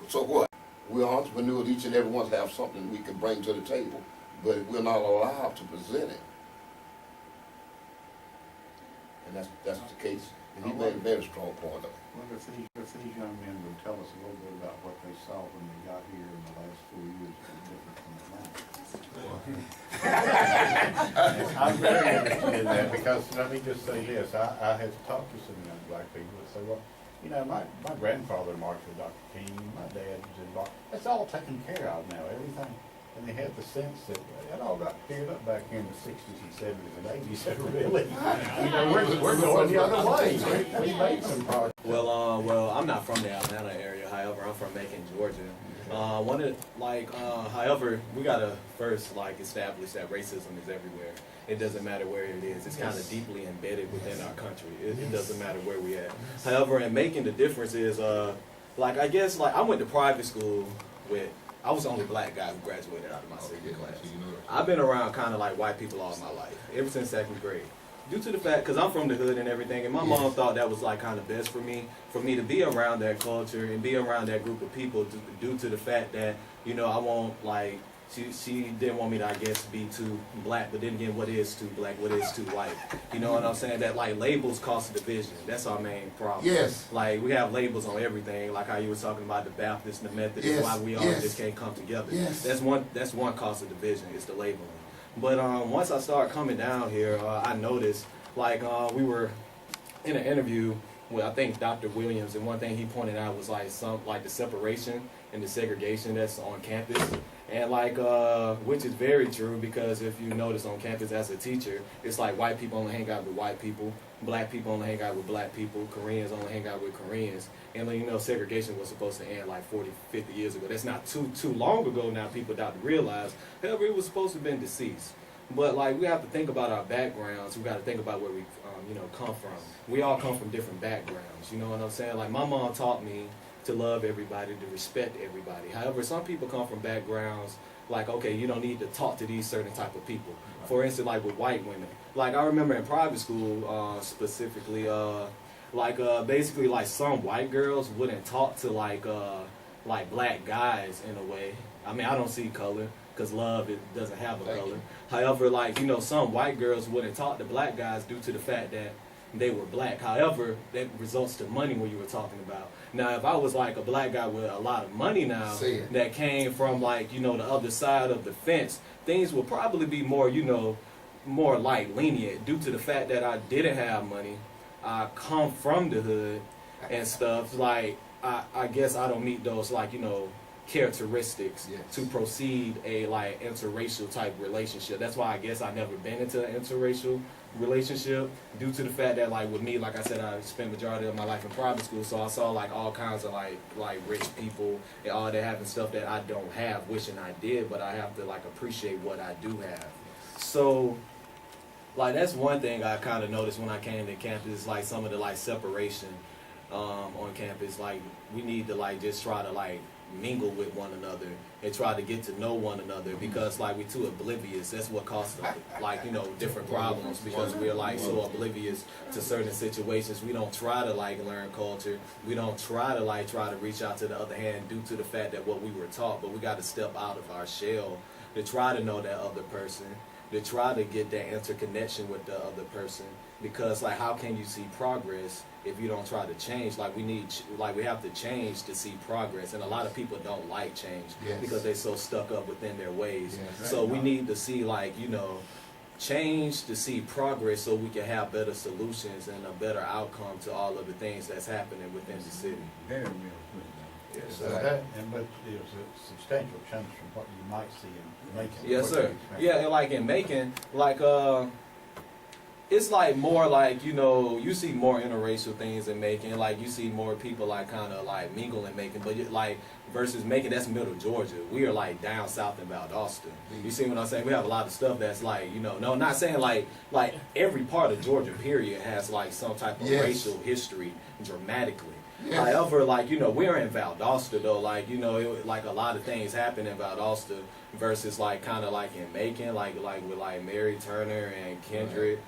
so what? We're entrepreneurs, each and every one have something we can bring to the table, but we're not allowed to present it. And that's the case. And he made a very strong point of it. Well, if these young men would tell us a little bit about what they saw when they got here in the last 4 years, different from Atlanta. I'm very interested in that because let me just say this. I have talked to some young black people that say, well, you know, my grandfather marched with Dr. King, my dad was involved. It's all taken care of now, everything. And they had the sense that it all got cleared up back here in the 60s and 70s and 80s. Really, you know, we're going the other way. We made some progress. Well, I'm not from the Atlanta area. However, I'm from Macon, Georgia. However, we gotta first establish that racism is everywhere. It doesn't matter where it is. It's kind of deeply embedded within our country. It doesn't matter where we at. However, in Macon, the difference is, I guess, I went to private school with. I was the only black guy who graduated out of my senior class. I've been around kind of like white people all my life, ever since 2nd grade. Due to the fact, because I'm from the hood and everything, and my mom thought that was kind of best for me to be around that culture and be around that group of people due to the fact that, you know, I won't she didn't want me to, I guess, be too black, but then again, what is too black, what is too white? You know what I'm saying? That labels cause division. That's our main problem. Yes. We have labels on everything, like how you were talking about the Baptists and the Methodists, why we all just can't come together. Yes. That's one cause of division, is the labeling. But once I started coming down here, I noticed, we were in an interview with, I think, Dr. Williams, and one thing he pointed out was the separation and the segregation that's on campus. And which is very true, because if you notice on campus as a teacher, it's white people only hang out with white people, black people only hang out with black people, Koreans only hang out with Koreans. And you know, segregation was supposed to end 40, 50 years ago. That's not too long ago now, people doubt to realize. However, it was supposed to have been deceased. But we have to think about our backgrounds. We got to think about where we come from. We all come from different backgrounds. You know what I'm saying? My mom taught me to love everybody, to respect everybody. However, some people come from backgrounds okay, you don't need to talk to these certain type of people. For instance, with white women. I remember in private school, specifically, basically some white girls wouldn't talk to black guys in a way. I mean, I don't see color, because love, it doesn't have a color. However, some white girls wouldn't talk to black guys due to the fact that they were black. However, that results to money when you were talking about. Now, if I was a black guy with a lot of money now that came from the other side of the fence, things would probably be more, more lenient due to the fact that I didn't have money. I come from the hood and stuff. I guess I don't meet those characteristics to proceed a interracial type relationship. That's why I guess I've never been into an interracial relationship, due to the fact that with me, like I said, I spent majority of my life in private school, so I saw all kinds of rich people and all that having stuff that I don't have, wishing I did, but I have to appreciate what I do have. So that's one thing I kind of noticed when I came to campus, some of the separation on campus. We need to just try to mingle with one another and try to get to know one another, because we're too oblivious. That's what causes different problems, because we're so oblivious to certain situations. We don't try to learn culture. We don't try to reach out to the other hand, due to the fact that what we were taught. But we got to step out of our shell to try to know that other person, to try to get that interconnection with the other person. Because how can you see progress if you don't try to change? We have to change to see progress, and a lot of people don't like change because they're so stuck up within their ways. So we need to see change to see progress, so we can have better solutions and a better outcome to all of the things that's happening within the city. Very real. Yes, but it was a substantial change from what you might see in Macon. Yes, sir. Yeah, in Macon, it's like more like, you know, you see more interracial things in Macon. Like you see more people like kind of like mingle in Macon, but like versus Macon, that's middle Georgia. We are like down south in Valdosta. You see what I'm saying? We have a lot of stuff that's like, you know, no, not saying like every part of Georgia period has like some type of racial history dramatically. However, like, you know, we're in Valdosta though, like, you know, like a lot of things happen in Valdosta versus like kind of like in Macon, like with like Mary Turner and Kendrick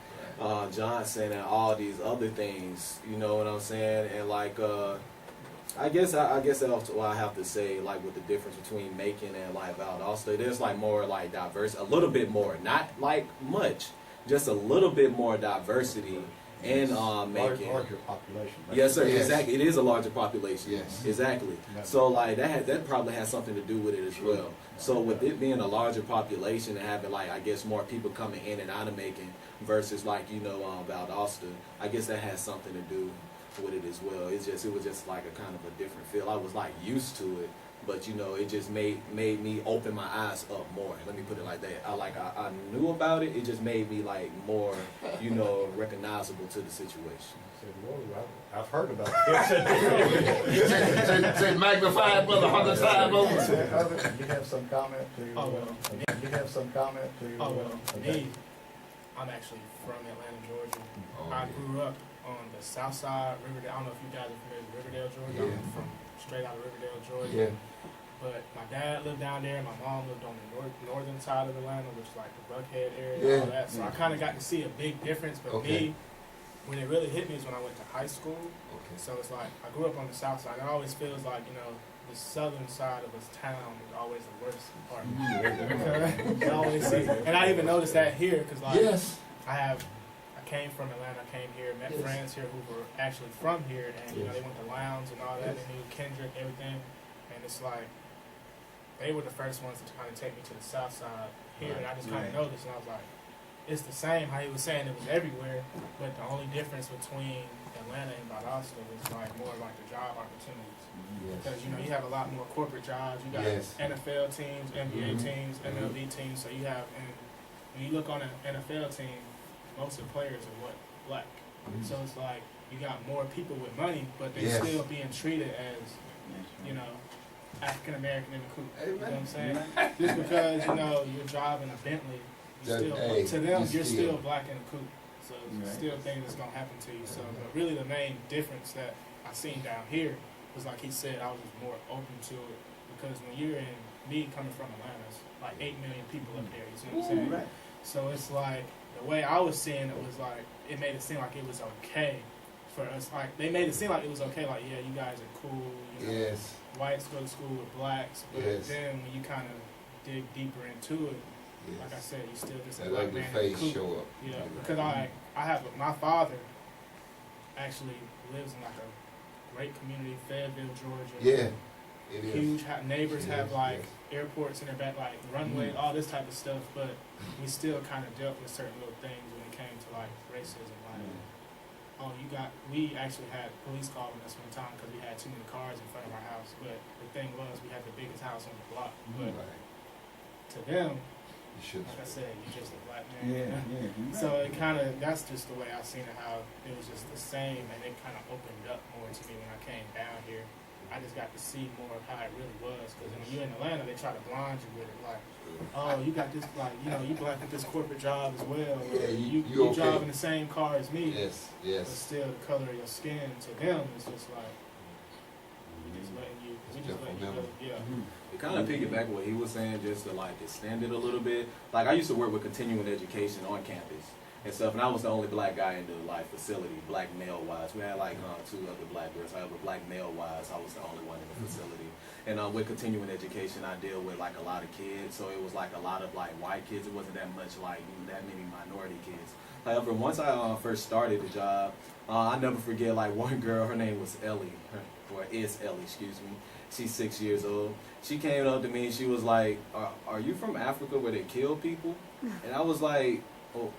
Johnson and all these other things, you know what I'm saying? And like I guess that's what I have to say, like with the difference between Macon and like Valdosta. There's like more like diverse, a little bit more, not like much, just a little bit more diversity in Macon. Larger population. Right? Yes, sir. Exactly. It is a larger population. Yes. Exactly. So like that probably has something to do with it as well. So with it being a larger population and having like I guess more people coming in and out of Macon versus like, you know, Valdosta, I guess that has something to do with it as well. It was just like a kind of a different feel. I was like used to it, but you know, it just made me open my eyes up more. Let me put it like that. I knew about it. It just made me like more, you know, recognizable to the situation. I've heard about it. Say magnified brother 100 times over. You have some comment to? You have some comment to? Me, I'm actually from Atlanta, Georgia. I grew up on the south side, Riverdale. I don't know if you guys are familiar with Riverdale, Georgia. I'm from straight out of Riverdale, Georgia. But my dad lived down there. My mom lived on the northern side of Atlanta, which is like the Buckhead area and all that. So I kind of got to see a big difference. But me, when it really hit me is when I went to high school. So it's like I grew up on the south side. It always feels like, you know, the southern side of this town is always the worst part. I always see, and I even noticed that here because like I came from Atlanta, I came here, met friends here who were actually from here, and you know they went to Lounge and all that. They knew Kendrick, everything, and it's like they were the first ones to kind of take me to the south side here, and I just kind of noticed, and I was like, it's the same. How he was saying it was everywhere, but the only difference between Atlanta and Valdosta was like more like the job opportunities. Because you know you have a lot more corporate jobs. You got NFL teams, NBA teams, MLB teams. So you have, and when you look on an NFL team, most of the players are what, black. So it's like you got more people with money, but they're still being treated as, you know, African American in the coop. You know what I'm saying? Just because you know you're driving a Bentley, to them you're still black in the coop. So it's still things that's gonna happen to you. So, but really the main difference that I seen down here was like he said, I was just more open to it because when you're in me coming from Atlanta, it's like 8 million people up there. You see what I'm saying? So it's like the way I was seeing it was like it made it seem like it was okay for us. Like they made it seem like it was okay. Like you guys are cool. You know, whites go to school with blacks, but then when you kind of dig deeper into it. Like I said, you still just a black man in the coop. Show up. Yeah, because I have my father actually lives in like a great community, Fayetteville, Georgia. Yeah, it is. Huge neighbors have like airports in their back, like runways, all this type of stuff. But we still kind of dealt with certain little things when it came to like racism. Like, we actually had police calling us one time because we had too many cars in front of our house. But the thing was, we had the biggest house on the block. But to them. Like I said, you're just a black man. So it kind of, that's just the way I seen it, how it was just the same, and it kind of opened up more to me when I came down here. I just got to see more of how it really was, because when you're in Atlanta, they try to blind you with it, like, oh, you got this, like, you know, you black with this corporate job as well. You driving the same car as me. But still, the color of your skin, to them, is just like, just letting you, we just letting you go. It kind of piggyback what he was saying, just to like extend it a little bit. Like I used to work with continuing education on campus and stuff, and I was the only black guy in the like facility, black male wise. We had like 2 other black girls. However, black male wise, I was the only one in the facility. And with continuing education, I deal with like a lot of kids, so it was like a lot of like white kids. It wasn't that much like that many minority kids. However, once I first started the job, I never forget like one girl. Her name was Ellie, or is Ellie, excuse me. She's 6 years old. She came up to me and she was like, "Are you from Africa where they kill people?" And I was like, "Oh,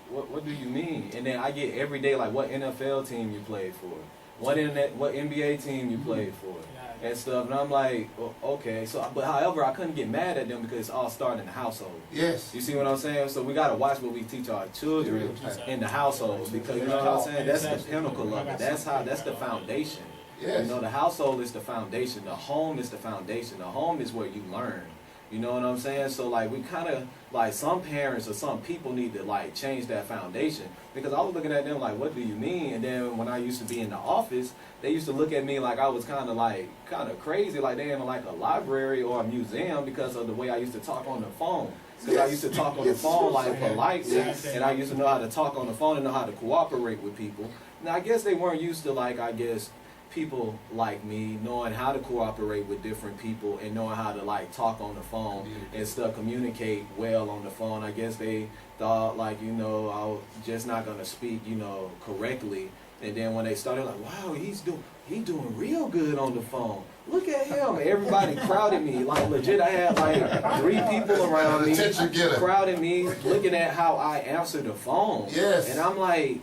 what do you mean?" And then I get every day like, "What NFL team you played for?" what NBA team you played for, and stuff. And I'm like, well, okay. So, but however, I couldn't get mad at them because it's all started in the household. Yes. You see what I'm saying? So we gotta watch what we teach our children in the household, because you know what I'm saying. That's the pinnacle of it. That's the foundation. Yes. You know, the household is the foundation. The home is the foundation. The home is where you learn. You know what I'm saying? So like we kind of like some parents or some people need to like change that foundation, because I was looking at them like, what do you mean? And then when I used to be in the office, they used to look at me like I was kind of crazy, like they in like a library or a museum, because of the way I used to talk on the phone. Because I used to talk on the phone like politely, and I used to know how to talk on the phone and know how to cooperate with people. Now I guess they weren't used to like people like me knowing how to cooperate with different people and knowing how to like talk on the phone and stuff, communicate well on the phone. I guess they thought like, you know, I was just not gonna speak, you know, correctly. And then when they started, like, wow, he's doing real good on the phone. Look at him. Everybody crowded me. Like, legit, I had like 3 people around me crowding me, looking at how I answer the phone. Yes. And I'm like,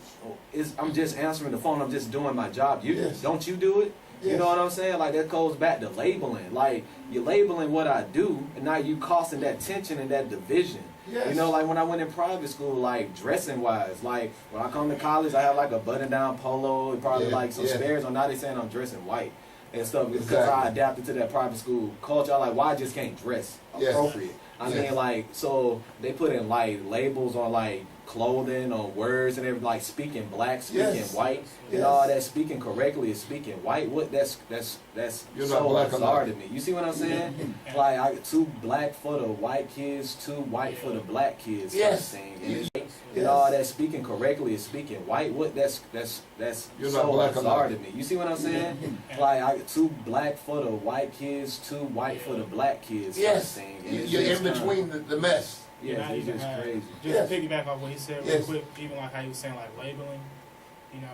I'm just answering the phone. I'm just doing my job. Don't you do it? Yes. You know what I'm saying? Like, that goes back to labeling. Like, you're labeling what I do, and now you causing that tension and that division. Yes. You know, like when I went in private school, like dressing wise, like when I come to college, I have like a button down polo and probably like some spares on. Now they saying I'm dressing white and stuff, because I adapted to that private school culture. I'm like, why I just can't dress appropriate? I mean, like, so they put in like labels on like clothing, on words and everything, like speaking black, speaking white, and all that. Speaking correctly is speaking white. What that's You're so not bizarre to me. You see what I'm saying? Like 2 black for the white kids, 2 white for the black kids. Yes. And all that speaking correctly is speaking white. What that's You're so not bizarre to me. You see what I'm saying? Like 2 black for the white kids, 2 white for the black kids. Yes. You're in between the mess. Yeah, it's just crazy. Just to piggyback off what he said real quick, even like how he was saying like labeling, you know,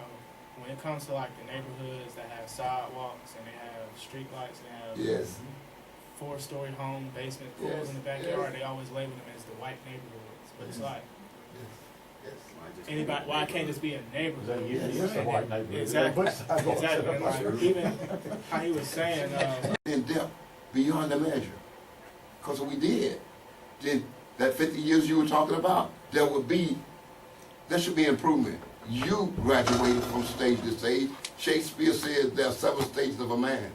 when it comes to like the neighborhoods that have sidewalks and they have street lights and they have 4-story home, basement, pools in the backyard, they always label them as the white neighborhoods. But it's like, anybody, why can't this be a neighborhood? It's a white neighborhood. Exactly. Exactly. And like, even how he was saying, in depth, beyond the measure. Because we did. Then that 50 years you were talking about, there should be improvement. You graduated from stage to stage. Shakespeare says there are 7 stages of a man.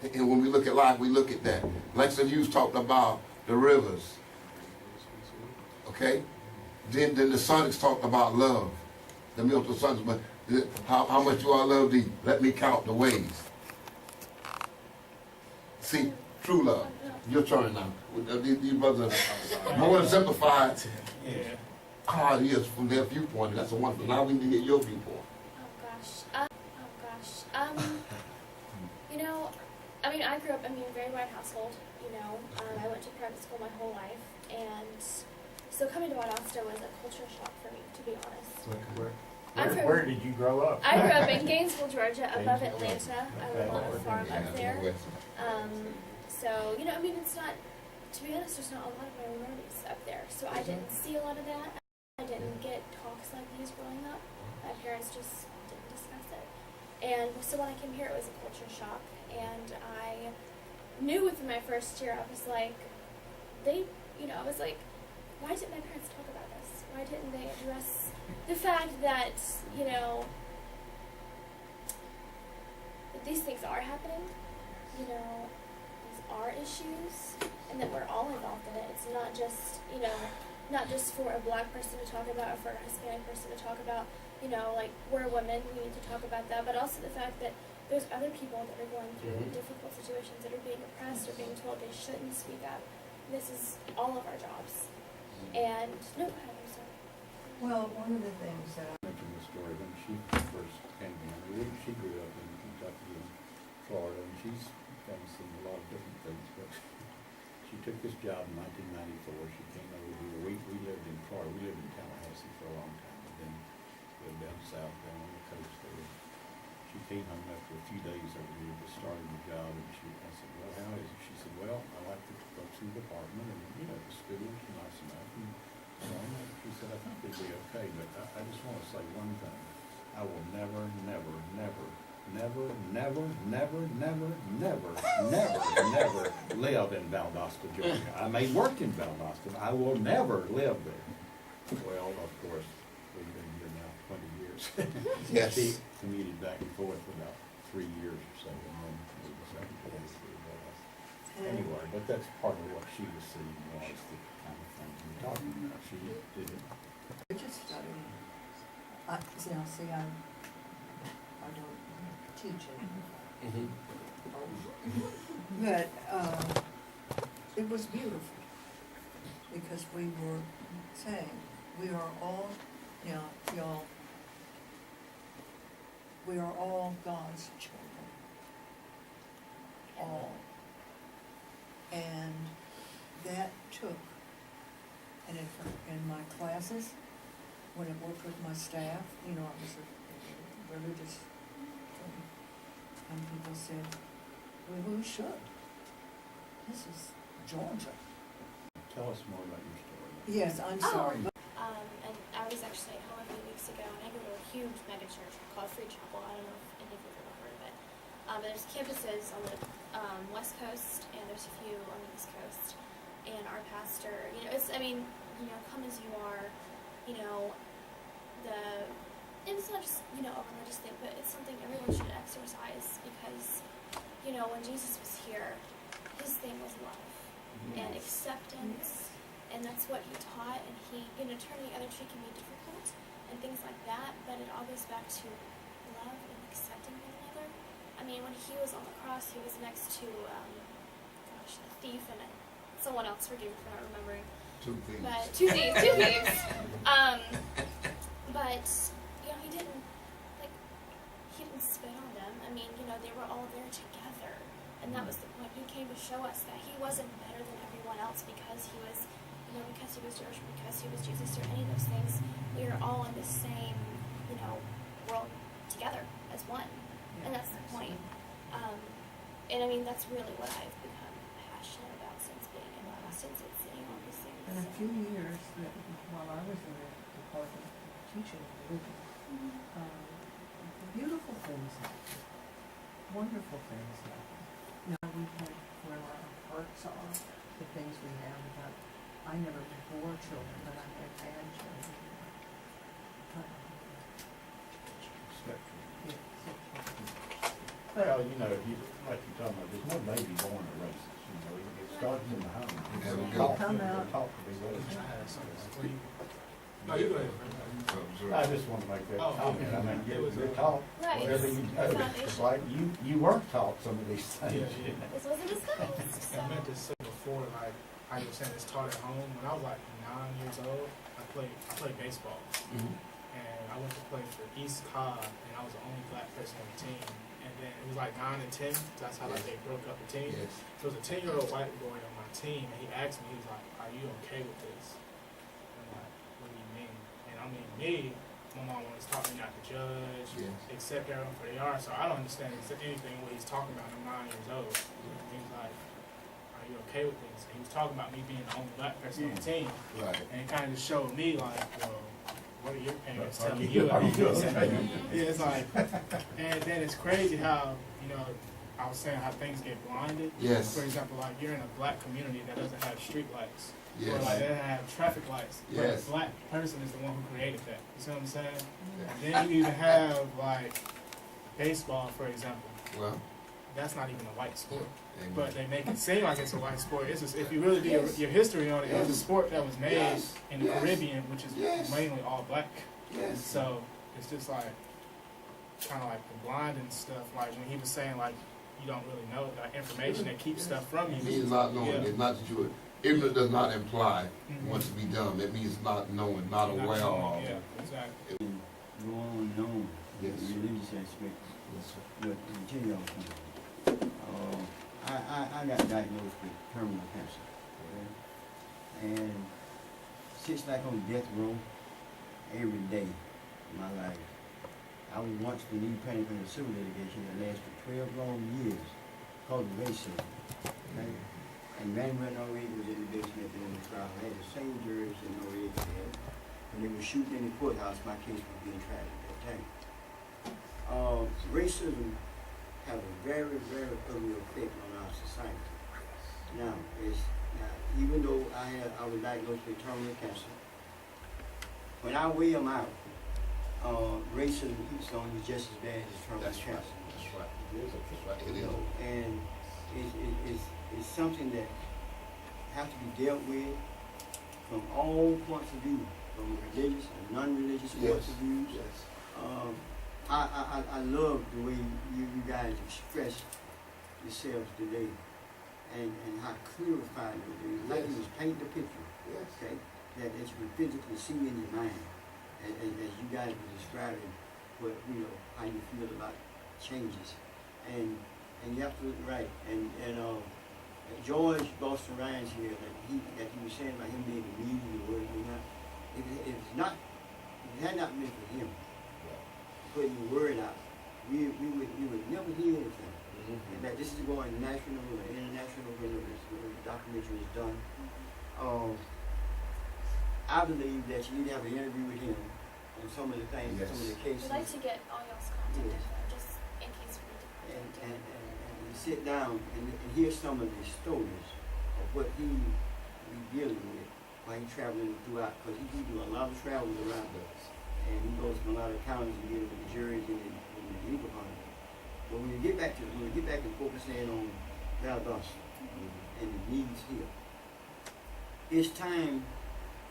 And when we look at life, we look at that. Langston Hughes talked about the rivers. Okay? Then the Sonics talked about love. The Milton Sons, but how much do I love thee? Let me count the ways. See, true love. Your turn now. These brothers, I want to simplify how it is from their viewpoint. That's a wonderful. Now we need to get your viewpoint. You know, I mean, I grew up in a very white household. You know, I went to private school my whole life, and so coming to Valdosta was a culture shock for me, to be honest. Where did you grow up? I grew up in Gainesville, Georgia, above Atlanta. I live on a farm up there. So, you know, I mean, it's not, to be honest, there's not a lot of minorities up there. So I didn't see a lot of that. I didn't get talks like these growing up. My parents just didn't discuss it. And so when I came here, it was a culture shock. And I knew within my first year, I was like, I was like, why didn't my parents talk about this? Why didn't they address the fact that, you know, that these things are happening, you know, are issues, and that we're all involved in it. It's not just, you know, not just for a black person to talk about or for a Hispanic person to talk about, you know, like, we're women, we need to talk about that, but also the fact that there's other people that are going through difficult situations, that are being oppressed or being told they shouldn't speak up. This is all of our jobs. And, no, I'm sorry. Well, one of the things that I mentioned the story when she first came in. She grew up in Kentucky and Florida, and she's kind of seen a lot of different things, but she took this job in 1994. She came over here. We lived in Florida. We lived in Tallahassee for a long time, and then lived down south, down on the coast there. She came home after a few days over here, just started the job, and I said, well, how is it? She said, well, I like the folks in the department, and, you know, the school's nice enough, and so on. She said, I think be okay, but I just want to say one thing. I will never, never, never, never, never, never, never, never, never, never live in Valdosta, Georgia. I may work in Valdosta, I will never live there. Well, of course, we've been here now 20 years. Yes. She commuted back and forth for about 3 years or so, and then we decided to go through anyway, but that's part of what she was seeing was the kind of thing you're talking about. She didn't. I just studying. I don't teach it. But it was beautiful because we were saying we are all, y'all, we are all God's children. All. And that took, and in my classes, when I worked with my staff, I was a religious thing, and people said, well, we should. This is Georgia. Tell us more about your story. Yes, I'm sorry. And I was actually at home a few weeks ago, and I go to a huge mega church called Free Chapel. I don't know if any of you have ever heard of it. There's campuses on the West Coast, and there's a few on the East Coast. And our pastor, come as you are, and it's not just, a religious thing, but it's something everyone should exercise because, when Jesus was here, his thing was love and acceptance, and that's what he taught, and he, turning the other cheek can be difficult and things like that, but it all goes back to love and accepting one another. I mean, when he was on the cross, he was next to, a thief and someone else, forgive me for not remembering. Two thieves. But, two thieves. But, he didn't spit on them. I mean, they were all there together. And that was the point. He came to show us that he wasn't better than everyone else because he was, because he was Jewish, because he was Jesus, or any of those things. We are all in the same, world together as one. And that's the point. That's really what I've become passionate about since being in Boston, since seeing all these things. In a few years, while I was in the department teaching religion, beautiful things happen. Wonderful things happen. We think where our hearts are, the things we have about. I never bore children, but I have had children. Well, like you're talking about, there's no baby born a racist. It starts in the home. Talk to be racist. No, you go ahead. I just want to make that comment. I mean, you're taught Right. whatever you know. It's like you weren't taught some of these things. This wasn't discussed. I meant to say before, how you were saying it's taught at home. When I was 9 years old, I played baseball. And I went to play for East Cobb, and I was the only black person on the team. And then it was 9 and 10. That's how they broke up the team. Yes. So it was a 10-year-old white boy on my team, and he asked me, he was like, "Are you okay with this?" I'm like, "What do you mean?" And I mean, my mom always taught me not to judge, accept everyone for they are. So I don't understand anything what he's talking about. I'm 9 years old. And he was like, "Are you okay with this?" And he was talking about me being the only black person on the team. Right. And it kind of just showed me well, what are your parents telling you? Yeah, it's and then it's crazy how, I was saying how things get blinded. Yes. For example, you're in a black community that doesn't have street lights. Yes. Or they don't have traffic lights. Yes. But a black person is the one who created that. You see what I'm saying? And then you even have baseball, for example. Well, that's not even a white sport. Amen. But they make it seem like it's a white sport. It's just, if you really do your history on it, it's a sport that was made in the Caribbean, which is mainly all black. So it's just kind of the blinding stuff. When he was saying you don't really know information that keeps stuff from you. It means not knowing. It's not that you ignorant does not imply what's to be done. It means not knowing, not aware of. Yeah, exactly. Go on and on. Religious aspect. But continue on. I got diagnosed with terminal cancer. And sits on death row every day of my life. I was once the lead plaintiff in a civil litigation that lasted 12 long years called the racism. Okay? And Manuel Norrie was in the basement in the trial. I had the same jurors that Norrie had. when they were shooting in the courthouse, my case was being tried at that time. Racism has a very, very ugly effect on our society. Now, even though I was diagnosed with terminal cancer, when I weigh them out, racism eats on you just as bad as terminal cancer. That's right. That's right. It is. And it's something that has to be dealt with from all points of view, from religious and non-religious points of view. Yes. I love the way you guys express yourselves today, and how clarified it is. Like you was painting the picture. Yes. Okay, that you can physically see in your mind, as you guys were describing what how you feel about changes, and you're absolutely right. And George Boston Ryan's here that he was saying about him being the media word, if it had not been for him putting the word out, we would never hear anything. And that this is going national or international when the documentary is done. I believe that you need to have an interview with him on some of the things, some of the cases. We'd like to get all y'all's contact info, just in case we need to contact you. And sit down and hear some of the stories of what he be dealing with while he's traveling throughout, because he do a lot of traveling around us. And he goes to a lot of counties and dealing with the juries and the legal department. But when we get back and focus in on Valdosta and the needs here, it's time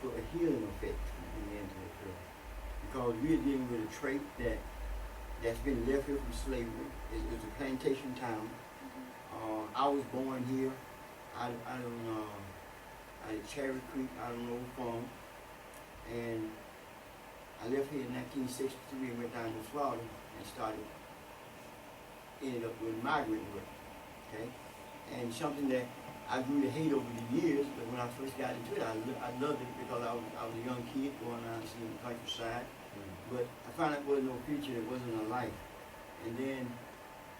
for a healing effect to begin to occur. Because we're dealing with a trait that's been left here from slavery. It's a plantation town. I was born here. I at Cherry Creek, out of Old Farm, and I left here in 1963 and went down to Florida and ended up with migrant work, okay? And something that I grew to hate over the years, but when I first got into it, I loved it because I was a young kid going around seeing the countryside. But I found out there wasn't no future, there wasn't a life. And then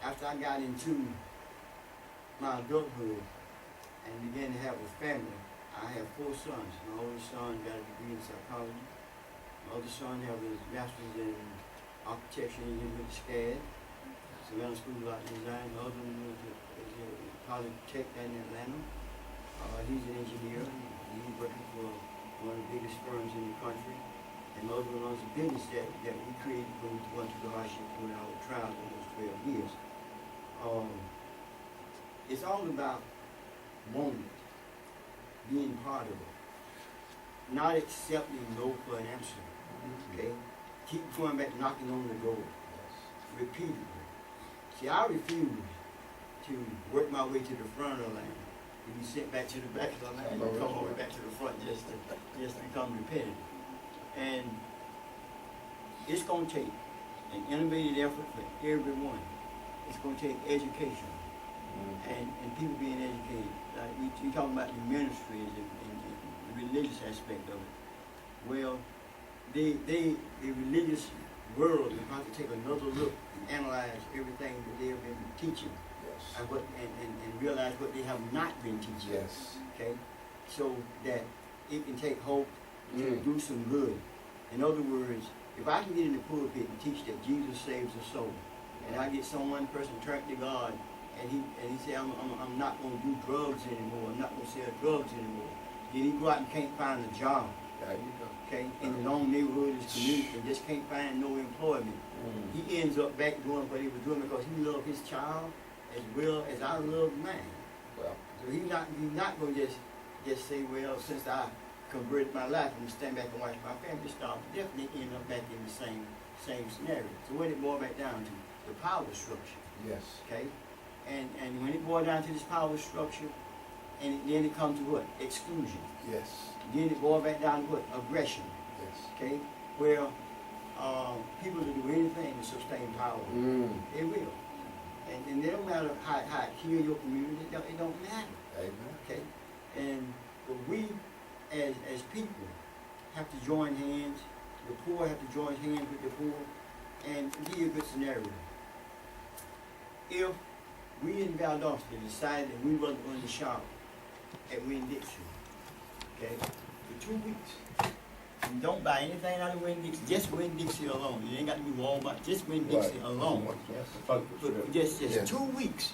after I got into my adulthood and began to have a family, I have 4 sons. My oldest son got a degree in psychology. My other son has his master's in architecture and he went to SCAD, Savannah School of Art and Design. The other one went to Polytech down in Atlanta. He's an engineer. He's working for one of the biggest firms in the country. And the other one owns a business that we created when we went through the hardship when our trials in those 12 years. It's all about wanting it, being part of it, not accepting no for an answer. Okay? Keep going back, knocking on the door, repeatedly. See, I refuse to work my way to the front of the line and be sent back to the back of the line and come all the way back to the front just to become repetitive. And it's going to take an innovative effort for everyone. It's going to take education and people being educated. We talking about the ministries and the religious aspect of it. Well, the religious world is about to take another look and analyze everything that they have been teaching, and realize what they have not been teaching. Yes. Okay, so that it can take hope to do some good. In other words, if I can get in the pulpit and teach that Jesus saves the soul, and I get one person turned to God, and he say I'm not going to do drugs anymore, I'm not going to sell drugs anymore. Then he go out and can't find a job. Okay, in his own neighborhood, his community, and just can't find no employment. He ends up back doing what he was doing because he loved his child as well as I loved mine. Well, so he's not going to just say, well, since I converted my life and stand back and watch my family start, definitely end up back in the same scenario. So what it boils back down to? The power structure. Yes. Okay? And when it boils down to this power structure, and then it comes to what? Exclusion. Yes. Then it boils back down to what? Aggression. Yes. Okay? Where people will do anything to sustain power. They will. And it don't matter how it kill your community, it don't matter. Amen. Okay? But we as people have to join hands. The poor have to join hands with the poor. And give you a good scenario. If we in Valdosta decided that we wasn't going to shop at Winn-Dixie, okay, for 2 weeks, And don't buy anything out of Winn-Dixie. Just Winn-Dixie alone. You ain't got to be Walmart. Just Winn-Dixie alone. For just 2 weeks,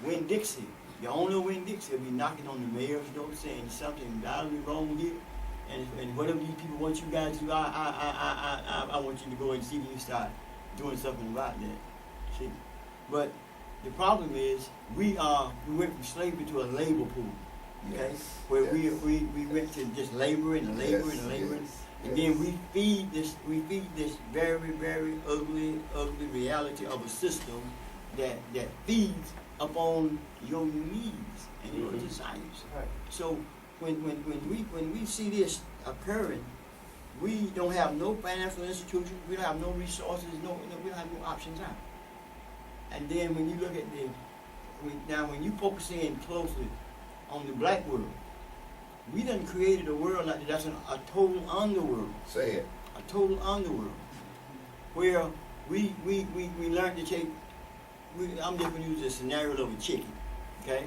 Winn-Dixie, the owner of Winn-Dixie will be knocking on the mayor's door saying something badly wrong here. And whatever these people want you guys to do, I want you to go and see if you start doing something about that. See? But the problem is we went from slavery to a labor pool. Okay? Where we went to just laboring and laboring and laboring. And then we feed this very, very ugly reality of a system that feeds upon your needs and your desires. Right. So when we see this occurring, we don't have no financial institution, we don't have no resources, we don't have no options out. And then when you look at when you focus in closely on the black world, we done created a world like that's a total underworld. Say it. A total underworld, where we learned to take. I'm just gonna use the scenario of a chicken, okay?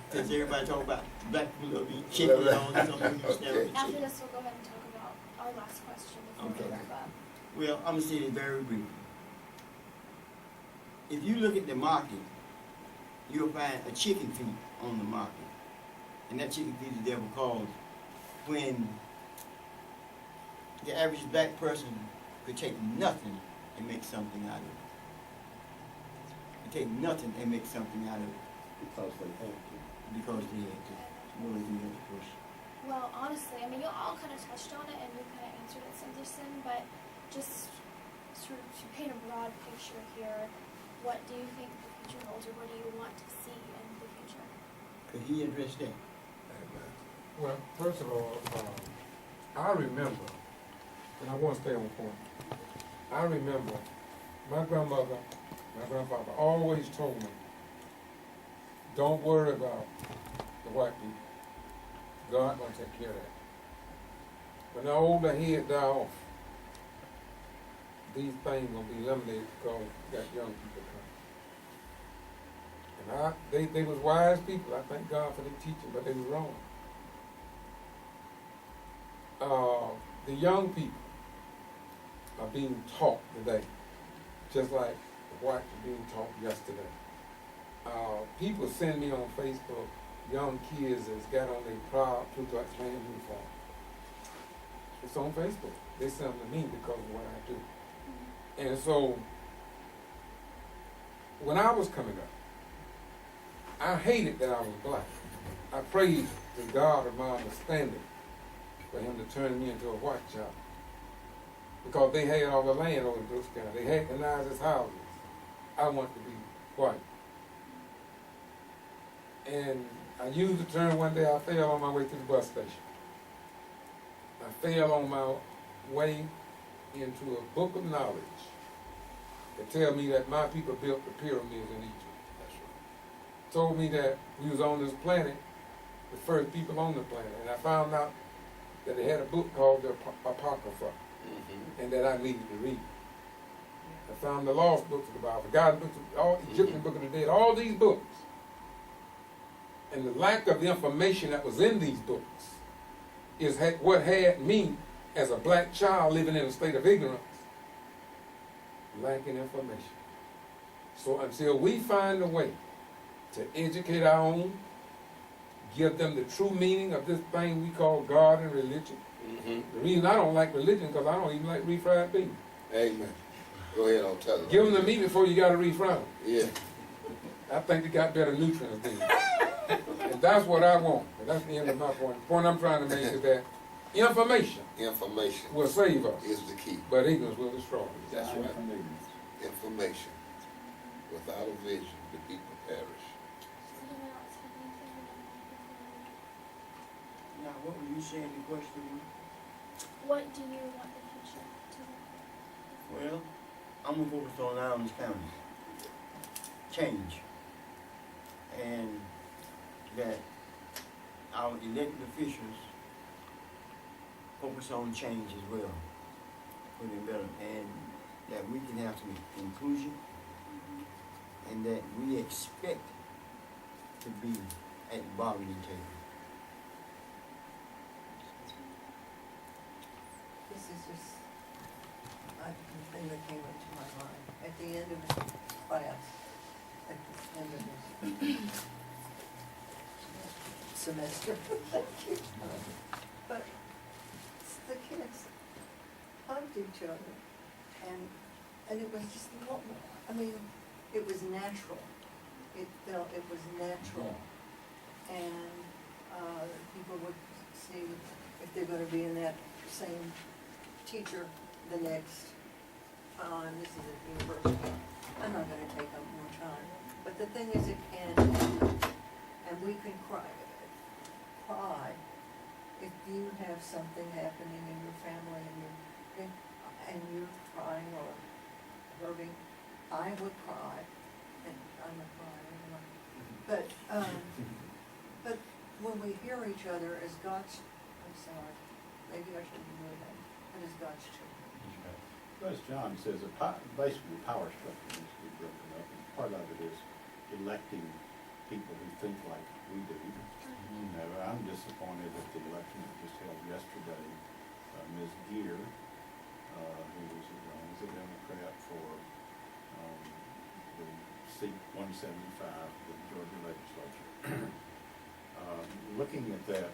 Since everybody talk about black people love eat chicken and all this, I'm gonna use the scenario of a After chicken. this, we'll go ahead and talk about our last question before we wrap up. Well, I'm gonna say it very briefly. If you look at the market, you'll find a chicken feed on the market. And that chicken feed is there because when the average black person could take nothing and make something out of it. Could take nothing and make something out of it. Because they had to. Because they had to. More than any other person. Well, honestly, I mean, you all kind of touched on it and you kind of answered it, Sanderson, but just sort of to paint a broad picture here, what do you think the future holds, or what do you want to see in the future? Could he address that? Well, first of all, I remember, and I want to stay on point, I remember my grandmother, my grandfather always told me, don't worry about the white people. God gonna take care of that. When the older head die off, these things gonna be eliminated because we got young people coming. And they was wise people. I thank God for their teaching, but they was wrong. The young people are being taught today, just like the whites were being taught yesterday. People send me on Facebook young kids that's got on their proud Ku Klux Klan uniform. It's on Facebook. They send them to me because of what I do. And so, when I was coming up, I hated that I was black. I prayed to God of my understanding for him to turn me into a white child. Because they had all the land over in Brooks County. They had the nicest houses. I wanted to be white. And I used the term one day, I fell on my way to the bus station. I fell on my way into a book of knowledge that tell me that my people built the pyramids in Egypt. That's right. Told me that we was on this planet, the first people on the planet. And I found out that they had a book called the Apocrypha, and that I needed to read. I found the lost books of the Bible, forgotten books, all Egyptian Book of the Dead, all these books. And the lack of the information that was in these books is what had me, as a black child living in a state of ignorance, lacking information. So until we find a way to educate our own, give them the true meaning of this thing we call God and religion. The reason I don't like religion because I don't even like refried beans. Amen. Go ahead, I'll tell them. Give them to me before you got to refry them. Yeah. I think they got better nutrients than you. And that's what I want. And that's the end of my point. The point I'm trying to make is that information will save us. Is the key. But ignorance will destroy us. That's right. Information. Without a vision, the people perish. Now, what were you saying the question was? What do you want the future to look like? Well, I'm going to focus on Adams County. Change. And that our elected officials focus on change as well, for the better, and that we can have some inclusion, and that we expect to be at the bargaining table. this is just a thing that came into my mind at the end of the class, at the end of this semester. Thank you. But the kids hugged each other, and it was just normal. I mean, it was natural. It was natural. And people would see if they're going to be in that same teacher the next time. This is at university. I'm not going to take up more time. But the thing is, it can happen. And we can cry if you have something happening in your family and you're crying or hurting. I would cry, and I'm a crier anyway. But when we hear each other as God's, I'm sorry, maybe I shouldn't do that, but as God's children. Well, as John says, basically the power structure needs to be broken up, and part of it is electing people who think like we do. You know, I'm disappointed at the election that just held yesterday. Ms. G.B.R, who was a Democrat for the seat 175 of the Georgia legislature. Looking at that,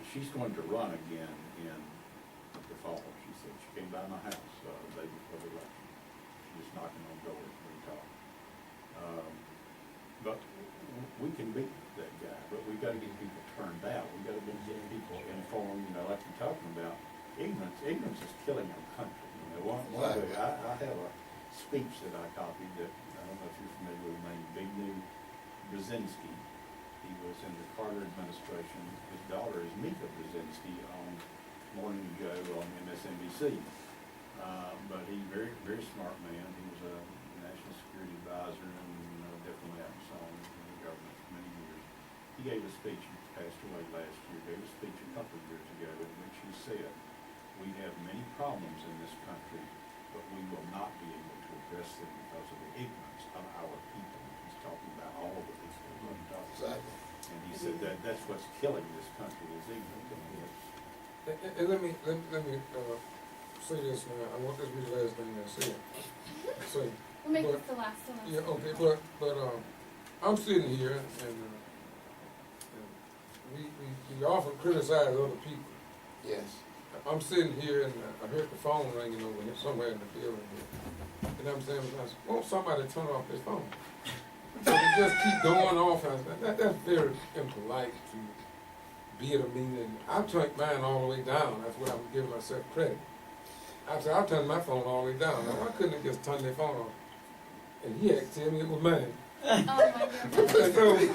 she's going to run again in the fall. She said she came by my house the day before the election. She was knocking on doors when we talked. But we can beat that guy, but we've got to get people turned out. We've got to get people informed, like you're talking about. Ignorance is killing our country. I have a speech that I copied that, I don't know if you're familiar with the name, Big Brzezinski. He was in the Carter administration. His daughter is Mika Brzezinski on Morning Joe on MSNBC. But he's very, very smart man. He was a national security advisor and diplomat and so on in the government for many years. He gave a speech, he passed away last year, gave a speech a couple of years ago in which he said, we have many problems in this country, but we will not be able to address them because of the ignorance of our people. He's talking about all of the people. Exactly. And he said that's what's killing this country is ignorance. And let me say this now. I want this to be the last thing I say. We'll make this the last one. Yeah, okay, but I'm sitting here and we often criticize other people. Yes. I'm sitting here and I heard the phone ringing over here somewhere in the building here. And I'm saying, won't somebody turn off this phone? So they just keep going off. That's very impolite to be at a meeting. I'll turn mine all the way down. That's what I'm giving myself credit. I said, I'll turn my phone all the way down. Now, why couldn't they just turn their phone off? And he had to tell me it was mine. Oh my goodness.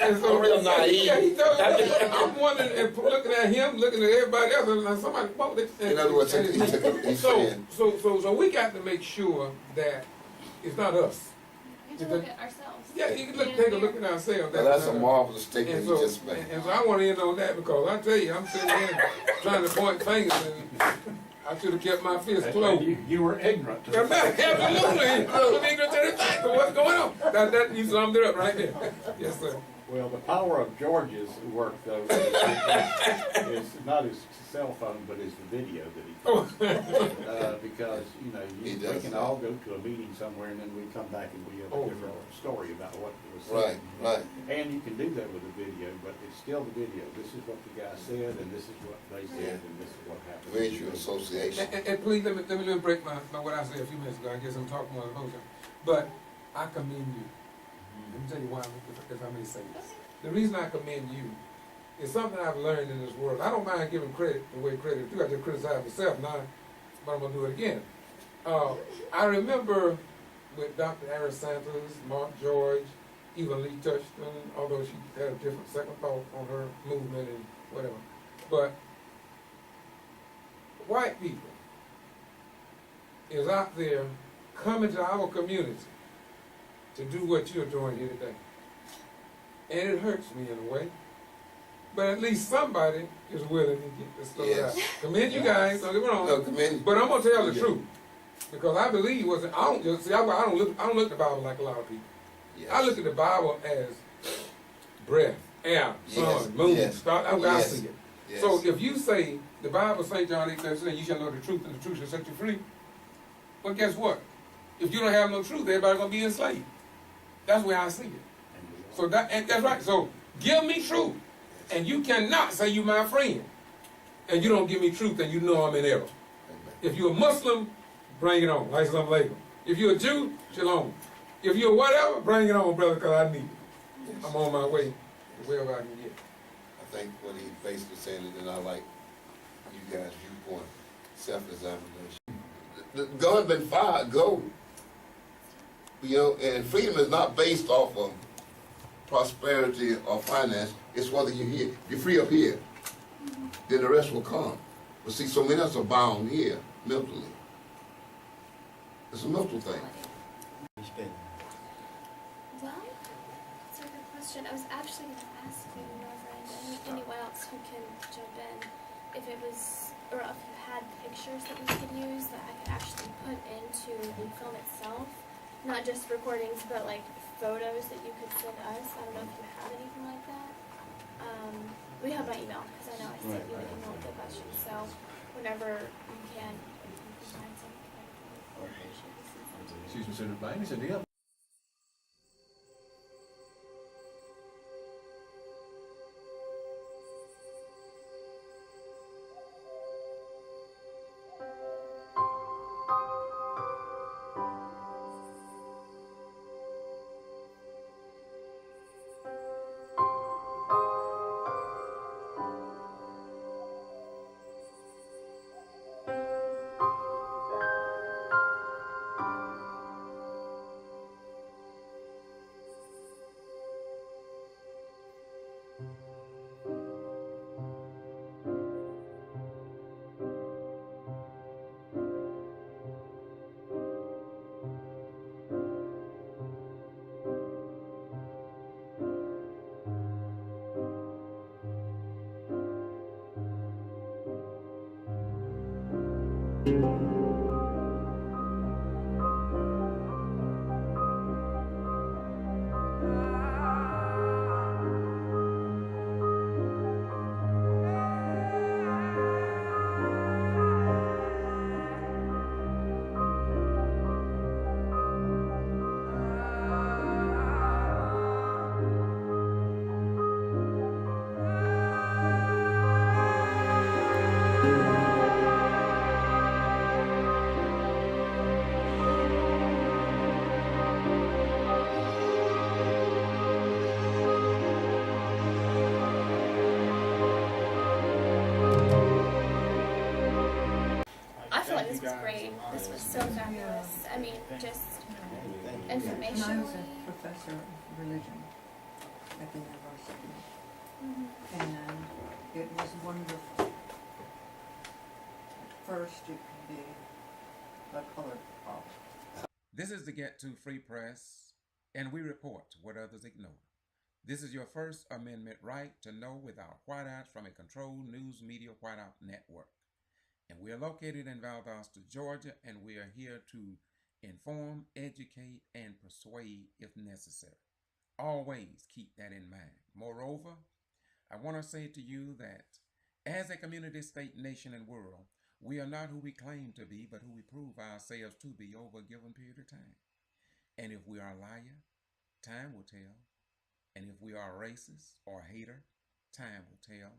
and so real naive. Yeah, he told me, I'm wondering, and looking at him, looking at everybody else, and like somebody bought it. In other words, so we got to make sure that it's not us. We have to look at ourselves. Yeah, you can take a look at ourselves. Well, that's a marvelous statement you just made. And so I want to end on that because I tell you, I'm sitting there trying to point fingers and I should have kept my fist closed. You were ignorant to the fact. Absolutely. I'm ignorant to the fact of what's going on. That you summed it up right there. Yes, sir. Well, the power of George's work, though, is not his cell phone, but is the video that he takes. Because, we can all go to a meeting somewhere and then we come back and we have a different story about what was said. Right. And you can do that with a video, but it's still the video. This is what the guy said, and this is what they said, and this is what happened. Visual association. And please, let me break my what I said a few minutes ago. I guess I'm talking more than most of them. But I commend you. Let me tell you why, if I may say this. The reason I commend you is something I've learned in this world. I don't mind giving credit the way credit is due. I just criticize myself now, but I'm going to do it again. I remember with Dr. Aaron Santos, Mark George, even Lee Touchton, although she had a different second thought on her movement and whatever. But white people is out there coming to our community to do what you're doing here today. And it hurts me in a way. But at least somebody is willing to get this stuff out. Commend you guys, don't get me wrong. No, commend. But I'm gonna tell the truth. Because I believe I don't look at the Bible like a lot of people. Yes. I look at the Bible as breath, air, sun, moon, star. That's how I see it. Yes. So if you say The Bible says, John 8:37, you shall know the truth, and the truth shall set you free. But guess what? If you don't have no truth, everybody's going to be enslaved. That's where I see it. So that's right. So give me truth. And you cannot say you my friend. And you don't give me truth and you know I'm in error. If you're a Muslim, bring it on. Assalamu alaikum. If you're a Jew, shalom. If you're whatever, bring it on, brother, because I need it. I'm on my way to wherever I can get. I think what he basically saying, and I like you guys' viewpoint, self-examination. The gun been fired, go. You know, and freedom is not based off of prosperity or finance. It's whether you're here. If you're free up here, then the rest will come. But see, so many of us are bound here mentally. It's a mental thing. Well, that's a good question. I was actually going to ask you, Reverend, and anyone else who can jump in, if it was, or if you had pictures that we could use that I could actually put into the film itself, not just recordings, but like photos that you could send us. I don't know if you have anything like that. We have my email, because I know I sent you an email with the questions, so whenever you can, if you can find something, I would appreciate it. Excuse me, Senator Blaine, it's a deal. This was so fabulous. I mean, just information. And I was a professor of religion at the university, and it was wonderful. At first, it could be a colored pop. This is the Get to Free Press, and we report what others ignore. This is your First Amendment right to know without whiteouts from a controlled news media whiteout network. And we are located in Valdosta, Georgia, and we are here to inform, educate, and persuade if necessary. Always keep that in mind. Moreover, I want to say to you that as a community, state, nation, and world, we are not who we claim to be, but who we prove ourselves to be over a given period of time. And if we are a liar, time will tell. And if we are a racist or a hater, time will tell.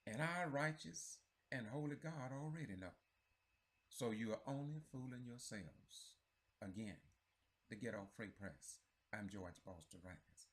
And our righteous and holy God already know. So you are only fooling yourselves. Again, the Ghetto Free Press. I'm George Foster Rice.